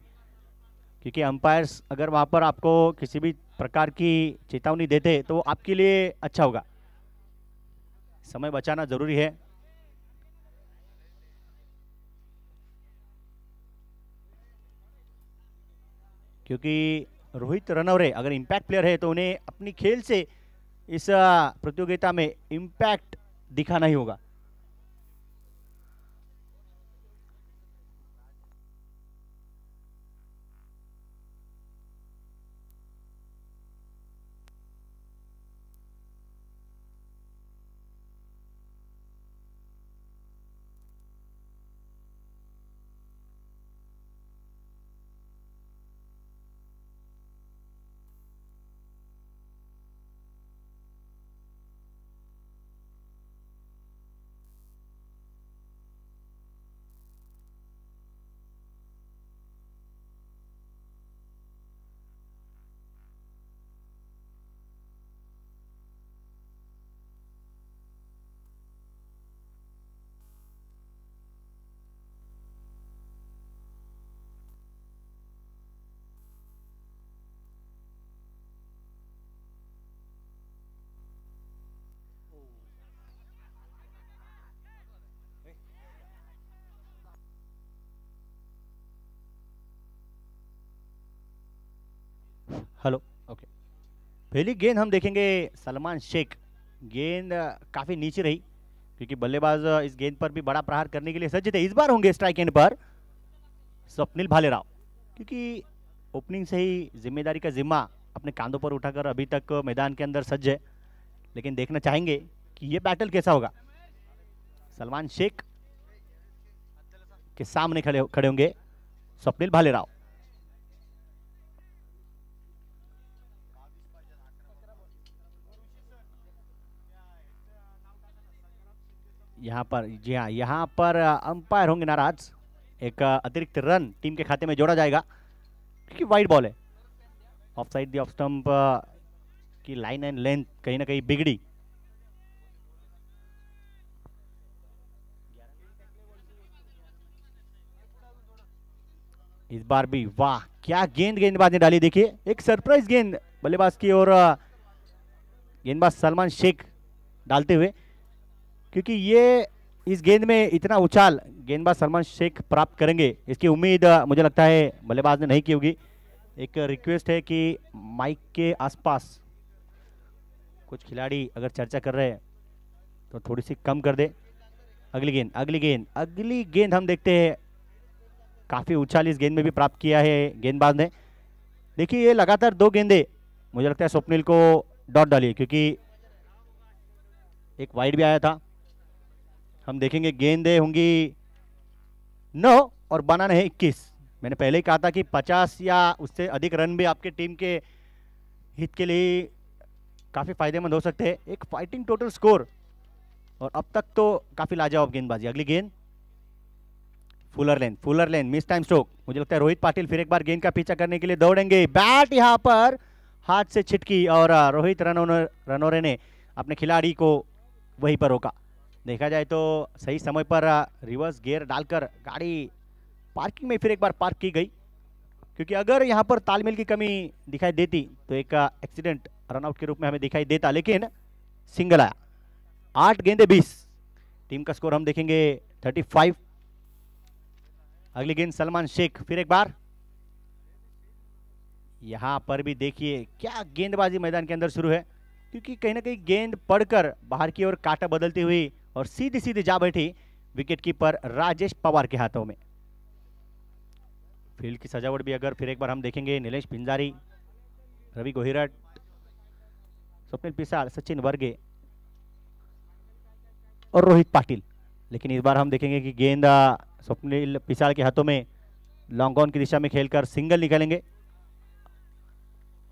S2: क्योंकि अंपायर्स अगर वहां पर आपको किसी भी प्रकार की चेतावनी देते तो आपके लिए अच्छा होगा। समय बचाना जरूरी है। क्योंकि रोहित रनौरे अगर इम्पैक्ट प्लेयर है तो उन्हें अपनी खेल से इस प्रतियोगिता में इम्पैक्ट दिखाना ही होगा। Hello, okay. पहली गेंद हम देखेंगे सलमान शेख। गेंद काफी नीचे रही क्योंकि बल्लेबाज इस गेंद पर भी बड़ा प्रहार करने के लिए सज्ज थे। इस बार होंगे स्ट्राइक एंड पर स्वप्निल भालेराव, क्योंकि ओपनिंग से ही जिम्मेदारी का जिम्मा अपने कांधों पर उठाकर अभी तक मैदान के अंदर सज्ज है। लेकिन देखना चाहेंगे कि ये बैटल कैसा होगा। सलमान शेख के सामने खड़े होंगे स्वप्निल भालेराव। यहाँ पर, जी हाँ, यहाँ पर अंपायर होंगे नाराज। एक अतिरिक्त रन टीम के खाते में जोड़ा जाएगा क्योंकि वाइड बॉल है। Of side the off stump की लाइन एंड लेंथ कहीं ना कहीं बिगड़ी। इस बार भी वाह क्या गेंदबाज ने डाली। देखिए एक सरप्राइज गेंद बल्लेबाज की और गेंदबाज सलमान शेख डालते हुए, क्योंकि ये इस गेंद में इतना उछाल गेंदबाज सलमान शेख प्राप्त करेंगे इसकी उम्मीद मुझे लगता है बल्लेबाज ने नहीं की होगी। एक रिक्वेस्ट है कि माइक के आसपास कुछ खिलाड़ी अगर चर्चा कर रहे हैं तो थोड़ी सी कम कर दे। अगली गेंद हम देखते हैं। काफी उछाल इस गेंद में भी प्राप्त किया है गेंदबाज ने। देखिए ये लगातार 2 गेंदे मुझे लगता है स्वप्निल को डॉट डाली क्योंकि एक वाइड भी आया था। हम देखेंगे गेंदें होंगी 9 और बनाना है 21। मैंने पहले ही कहा था कि 50 या उससे अधिक रन भी आपके टीम के हित के लिए काफी फायदेमंद हो सकते हैं। एक फाइटिंग टोटल स्कोर और अब तक तो काफी लाजवाब गेंदबाजी। अगली गेंद फुलर लेन मिस टाइम स्ट्रोक। मुझे लगता है रोहित पाटिल फिर एक बार गेंद का पीछा करने के लिए दौड़ेंगे। बैट यहां पर हाथ से छिटकी और रोहित रनौरे ने अपने खिलाड़ी को वहीं पर रोका। देखा जाए तो सही समय पर रिवर्स गियर डालकर गाड़ी पार्किंग में फिर एक बार पार्क की गई, क्योंकि अगर यहां पर तालमेल की कमी दिखाई देती तो एक एक्सीडेंट रनआउट के रूप में हमें दिखाई देता, लेकिन सिंगल आया। 8 गेंदे 20। टीम का स्कोर हम देखेंगे 35। अगली गेंद सलमान शेख फिर एक बार। यहां पर भी देखिए क्या गेंदबाजी मैदान के अंदर शुरू है। क्योंकि कहीं ना कहीं गेंद पड़कर बाहर की ओर काटा बदलती हुई और सीधी सीधी जा बैठी विकेट कीपर राजेश पवार के हाथों में। फील्ड की सजावट भी अगर फिर एक बार हम देखेंगे, नीलेश पिंजारी, रवि गोहिरट, स्वप्निल पिसाल, सचिन वर्गे और रोहित पाटिल। लेकिन इस बार हम देखेंगे कि गेंद स्वप्निल पिसाल के हाथों में लॉन्ग ऑन की दिशा में खेलकर सिंगल निकालेंगे।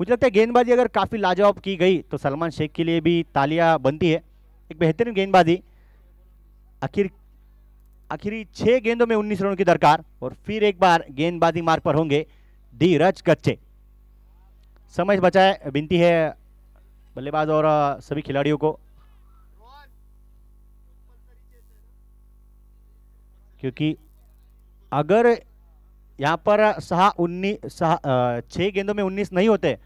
S2: मुझे लगता है गेंदबाजी अगर काफी लाजवाब की गई तो सलमान शेख के लिए भी तालियां बनती है। एक बेहतरीन गेंदबाजी, आखिरी 6 गेंदों में 19 रनों की दरकार और फिर एक बार गेंदबाजी मार्ग पर होंगे धीरज गच्चे। समय बचाए विनती है बल्लेबाज और सभी खिलाड़ियों को, क्योंकि अगर यहां पर 6 गेंदों में 19 नहीं होते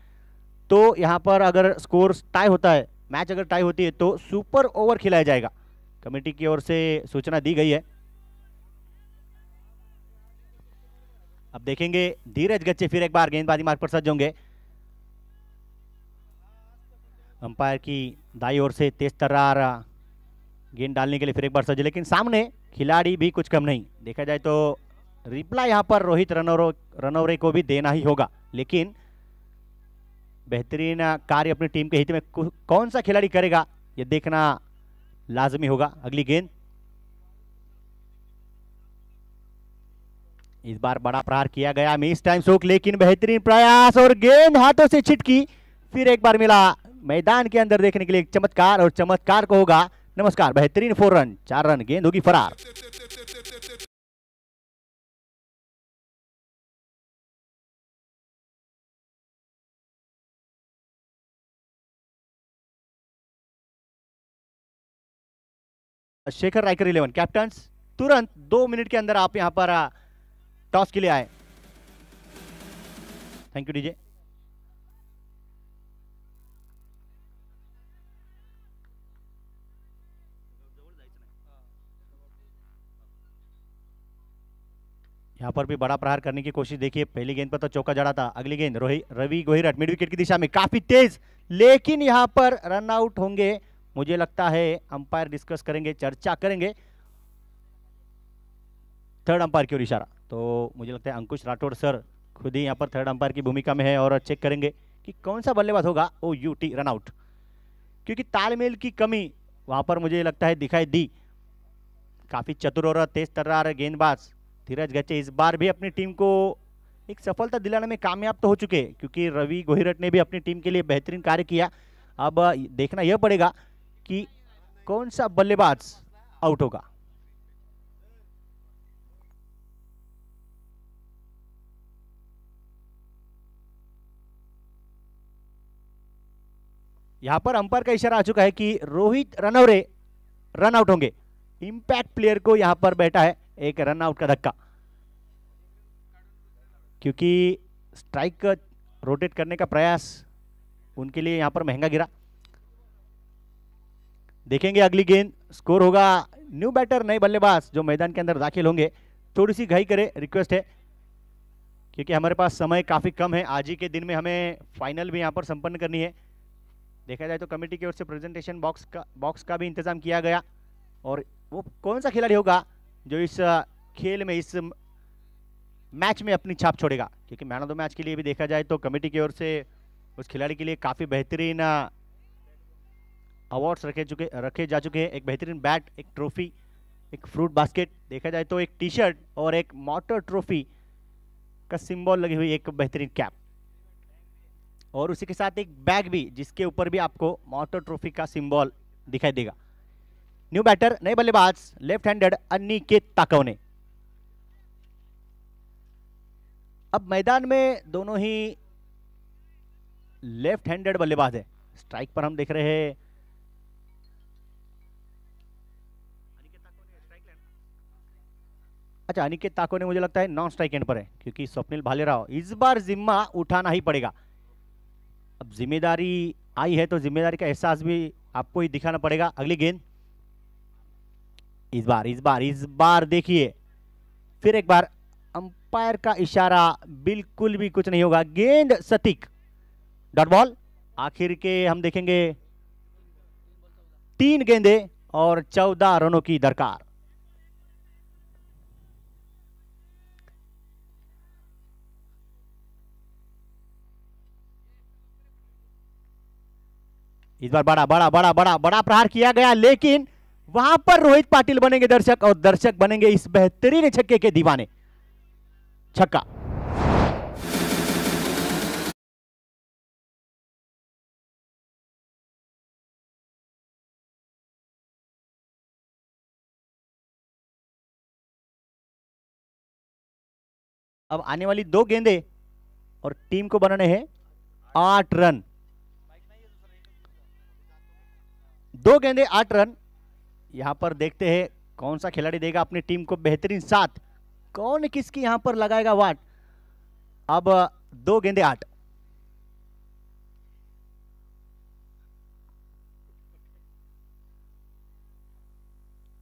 S2: तो यहां पर अगर स्कोर टाई होता है, मैच अगर टाई होती है तो सुपर ओवर खिलाया जाएगा। कमेटी की ओर से सूचना दी गई है। अब देखेंगे धीरज गच्चे फिर एक बार गेंदबाजी मार्ग पर सज्ज होंगे। अंपायर की दाई ओर से तेज तर्रार गेंद डालने के लिए फिर एक बार सज्ज, लेकिन सामने खिलाड़ी भी कुछ कम नहीं। देखा जाए तो रिप्लाई यहां पर रोहित रनौरे को भी देना ही होगा, लेकिन बेहतरीन कार्य अपनी टीम के हित में कौन सा खिलाड़ी करेगा यह देखना लाजमी होगा। अगली गेंद, इस बार बड़ा प्रहार किया गया, मिस टाइम शोक, लेकिन बेहतरीन प्रयास और गेंद हाथों से छिटकी, फिर एक बार मिला। मैदान के अंदर देखने के लिए एक चमत्कार, और चमत्कार को होगा नमस्कार। बेहतरीन 4 रन, 4 रन, गेंद होगी फरार। शेखर रायकर 11 कैप्टन्स, तुरंत 2 मिनट के अंदर आप यहां पर टॉस के लिए आए। Thank you DJ. यहां पर भी बड़ा प्रहार करने की कोशिश देखिए। पहली गेंद पर तो चौका जड़ा था। अगली गेंद रवि गोहिरट मिड विकेट की दिशा में काफी तेज, लेकिन यहां पर रन आउट होंगे। मुझे लगता है अंपायर डिस्कस करेंगे, चर्चा करेंगे, थर्ड अंपायर की ओर इशारा। तो मुझे लगता है अंकुश राठौड़ सर खुद ही यहाँ पर थर्ड अंपायर की भूमिका में है और चेक करेंगे कि कौन सा बल्लेबाज होगा OUT रन आउट, क्योंकि तालमेल की कमी वहां पर मुझे लगता है दिखाई दी। काफी चतुर और तेज तर्रार गेंदबाज धीरज गच्चे इस बार भी अपनी टीम को एक सफलता दिलाने में कामयाब तो हो चुके, क्योंकि रवि गोहिरट ने भी अपनी टीम के लिए बेहतरीन कार्य किया। अब देखना यह पड़ेगा कि कौन सा बल्लेबाज आउट होगा। यहां पर अंपायर का इशारा आ चुका है कि रोहित रनौरे रन आउट होंगे। इंपैक्ट प्लेयर को यहां पर बैठा है एक रन आउट का धक्का, क्योंकि स्ट्राइक रोटेट करने का प्रयास उनके लिए यहां पर महंगा गिरा। देखेंगे अगली गेंद, स्कोर होगा न्यू बैटर, नए बल्लेबाज जो मैदान के अंदर दाखिल होंगे। थोड़ी सी घाई करे, रिक्वेस्ट है, क्योंकि हमारे पास समय काफी कम है। आज ही के दिन में हमें फाइनल भी यहां पर संपन्न करनी है। देखा जाए तो कमेटी की ओर से प्रेजेंटेशन बॉक्स का भी इंतजाम किया गया, और वो कौन सा खिलाड़ी होगा जो इस खेल में, इस मैच में अपनी छाप छोड़ेगा, क्योंकि मैन ऑफ द मैच के लिए भी देखा जाए तो कमेटी की ओर से उस खिलाड़ी के लिए काफी बेहतरीन अवार्ड्स रखे जा चुके हैं। एक बेहतरीन बैट, एक ट्रॉफी, एक फ्रूट बास्केट, देखा जाए तो एक टी शर्ट और एक मोटर ट्रॉफी का सिंबल लगी हुई एक बेहतरीन कैप, और उसी के साथ एक बैग भी जिसके ऊपर भी आपको मोटर ट्रॉफी का सिंबल दिखाई देगा। न्यू बैटर, नए बल्लेबाज, लेफ्ट हैंडेड अनिकेत ताकवने। अब मैदान में दोनों ही लेफ्ट हैंडेड बल्लेबाज है। स्ट्राइक पर हम देख रहे हैं अच्छा, अनिकेत ताकोने मुझे लगता है नॉन स्ट्राइक एंड पर है, क्योंकि स्वप्निल भालेराव इस बार जिम्मा उठाना ही पड़ेगा। अब जिम्मेदारी आई है तो जिम्मेदारी का एहसास भी आपको ही दिखाना पड़ेगा। अगली गेंद, इस बार देखिए फिर एक बार अंपायर का इशारा, बिल्कुल भी कुछ नहीं होगा। गेंद सटीक, डॉट बॉल। आखिर के हम देखेंगे 3 गेंदे और 14 रनों की दरकार। इस बार बड़ा बड़ा बड़ा बड़ा बड़ा प्रहार किया गया, लेकिन वहां पर रोहित पाटिल बनेंगे दर्शक, और दर्शक बनेंगे इस बेहतरीन छक्के के दीवाने। छक्का। अब आने वाली 2 गेंदे और टीम को बनाने हैं 8 रन। 2 गेंदे 8 रन। यहां पर देखते हैं कौन सा खिलाड़ी देगा अपनी टीम को बेहतरीन साथ, कौन किसकी यहां पर लगाएगा वाट। अब 2 गेंदे 8।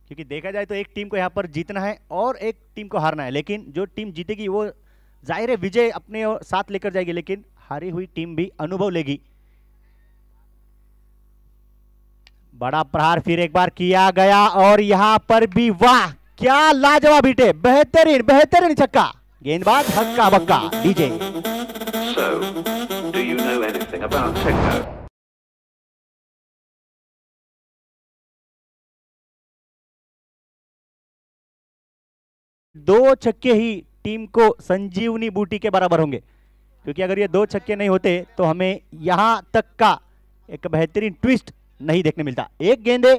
S2: क्योंकि देखा जाए तो एक टीम को यहां पर जीतना है और एक टीम को हारना है, लेकिन जो टीम जीतेगी वो जाहिर है विजय अपने साथ लेकर जाएगी, लेकिन हारी हुई टीम भी अनुभव लेगी। बड़ा प्रहार फिर एक बार किया गया और यहां पर भी वाह क्या लाजवाब हिट है, बेहतरीन बेहतरीन छक्का। गेंदबाज हक्का बक्का DJ.
S3: So, do you know anything about techno?
S2: दो छक्के ही टीम को संजीवनी बूटी के बराबर होंगे, क्योंकि अगर ये 2 छक्के नहीं होते तो हमें यहां तक का एक बेहतरीन ट्विस्ट नहीं देखने मिलता। 1 गेंदे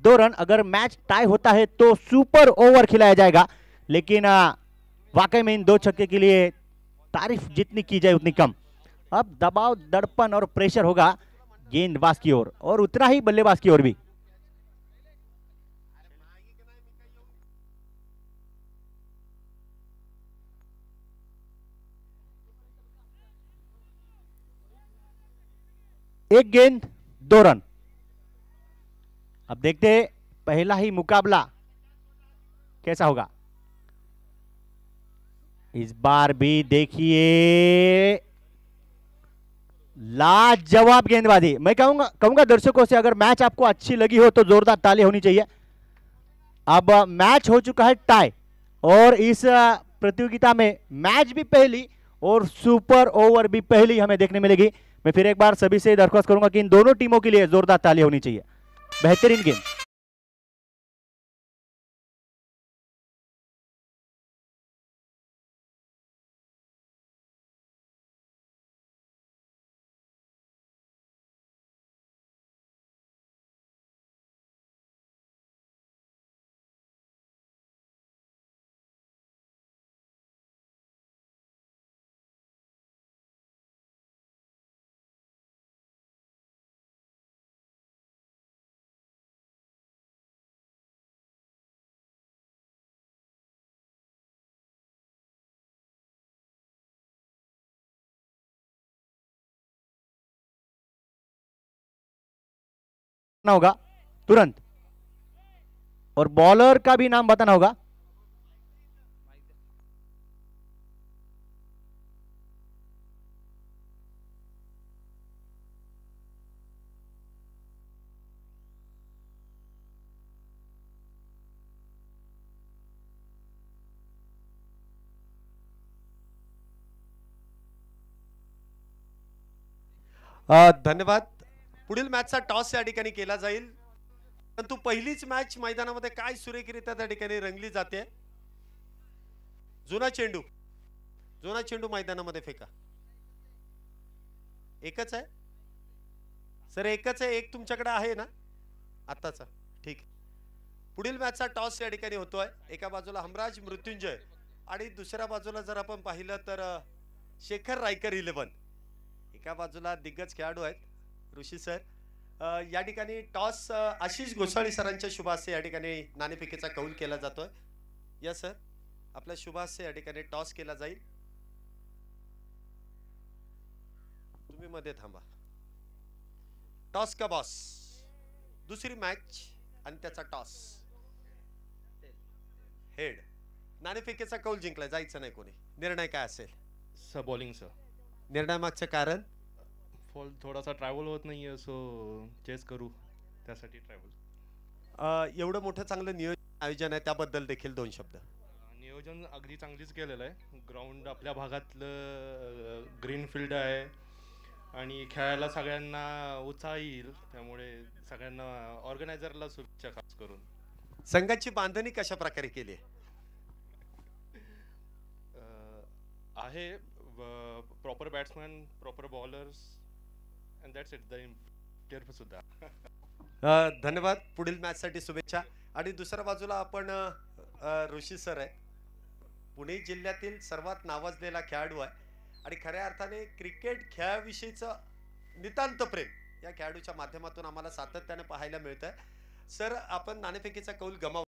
S2: 2 रन। अगर मैच टाई होता है तो सुपर ओवर खिलाया जाएगा, लेकिन वाकई में इन 2 छक्के के लिए तारीफ जितनी की जाए उतनी कम। अब दबाव, दड़पन और प्रेशर होगा गेंदबाज की ओर और उतना ही बल्लेबाज की ओर भी। एक गेंद 2 रन। अब देखते हैं पहला ही मुकाबला कैसा होगा। इस बार भी देखिए लाजवाब गेंदबाजी। मैं कहूंगा दर्शकों से, अगर मैच आपको अच्छी लगी हो तो जोरदार ताली होनी चाहिए। अब मैच हो चुका है टाई और इस प्रतियोगिता में मैच भी पहली और सुपर ओवर भी पहली हमें देखने मिलेगी। मैं फिर एक बार सभी से दरख्वास्त करूंगा कि इन दोनों टीमों के लिए जोरदार ताली होनी चाहिए। बेहतरीन गेंद। होगा तुरंत, और बॉलर का भी नाम बताना होगा।
S1: धन्यवाद। पुढील मॅचचा टॉस या ठिकाणी केला जाईल, परंतु पहिलीच मॅच मैदानामध्ये काय सुरेखरित्या त्या ठिकाणी रंगली जाते। जुना चेंडू मैदानामध्ये फेका। एकच आहे सर, एकच आहे, एक तुमच्याकडे आहे ना आताचा? ठीक। पुढील मॅचचा टॉस या ठिकाणी होतोय। एका बाजूला हमराज मृत्युंजय आणि दुसऱ्या बाजूला जर आपण पाहिलं तर शेखर रायकर 11। एका बाजूला दिग्गज खेळाडू आहेत ऋषी सर। या ठिकाणी टॉस आशिष गोसाळी सरांच्या शुभ हस्ते या ठिकाणी नाणेफेकीचा कौल केला जातोय। या सर, आपल्या शुभ हस्ते या ठिकाणी टॉस केला जाईल। तुम्ही मध्ये थांबा। टॉस का बॉस, दुसरी मॅच आणि त्याचा टॉस। हेड। नाणेफेकीचा कौल जिंकला, जायचं नाही कोणी। निर्णय काय असेल?
S4: Sir bowling sir.
S1: निर्णय मागचं कारण?
S4: फॉल थोड़ा सा ट्रैवल होत नहीं है, सो चेस करूँ त्यासाठी ट्रॅव्हल.
S1: एवढं मोठं चांगलं आयोजन आहे त्याबद्दल देखील 2 शब्द.
S4: नियोजन अगदी चांगलीच केलेलं आहे. ग्राउंड आपल्या भागातलं ग्रीन फील्ड आहे आणि खेळायला सगळ्यांना उत्साह येईल, त्यामुळे सगळ्यांना ऑर्गनायझरला शुभेच्छा खास करून.
S1: संघाची बांधणी कशा प्रकारे केली आहे?
S4: आहे proper batsman, proper bowlers and that's it. The सुद्धा.
S1: धन्यवाद. पुढील मॅचसाठी शुभेच्छा. आणि दुसऱ्या बाजूला आपण ऋषी सर आहे, पुणे जिल्ह्यातील सर्वात नावाजलेला खेळाडू आहे आणि खऱ्या अर्थाने क्रिकेट खेळाविषयीचं नितांत प्रेम या खेळाडूच्या माध्यमातून आम्हाला सातत्याने पाहायला मिळतंय. सर, आपण नाणेफेकीचा कौल गमावला.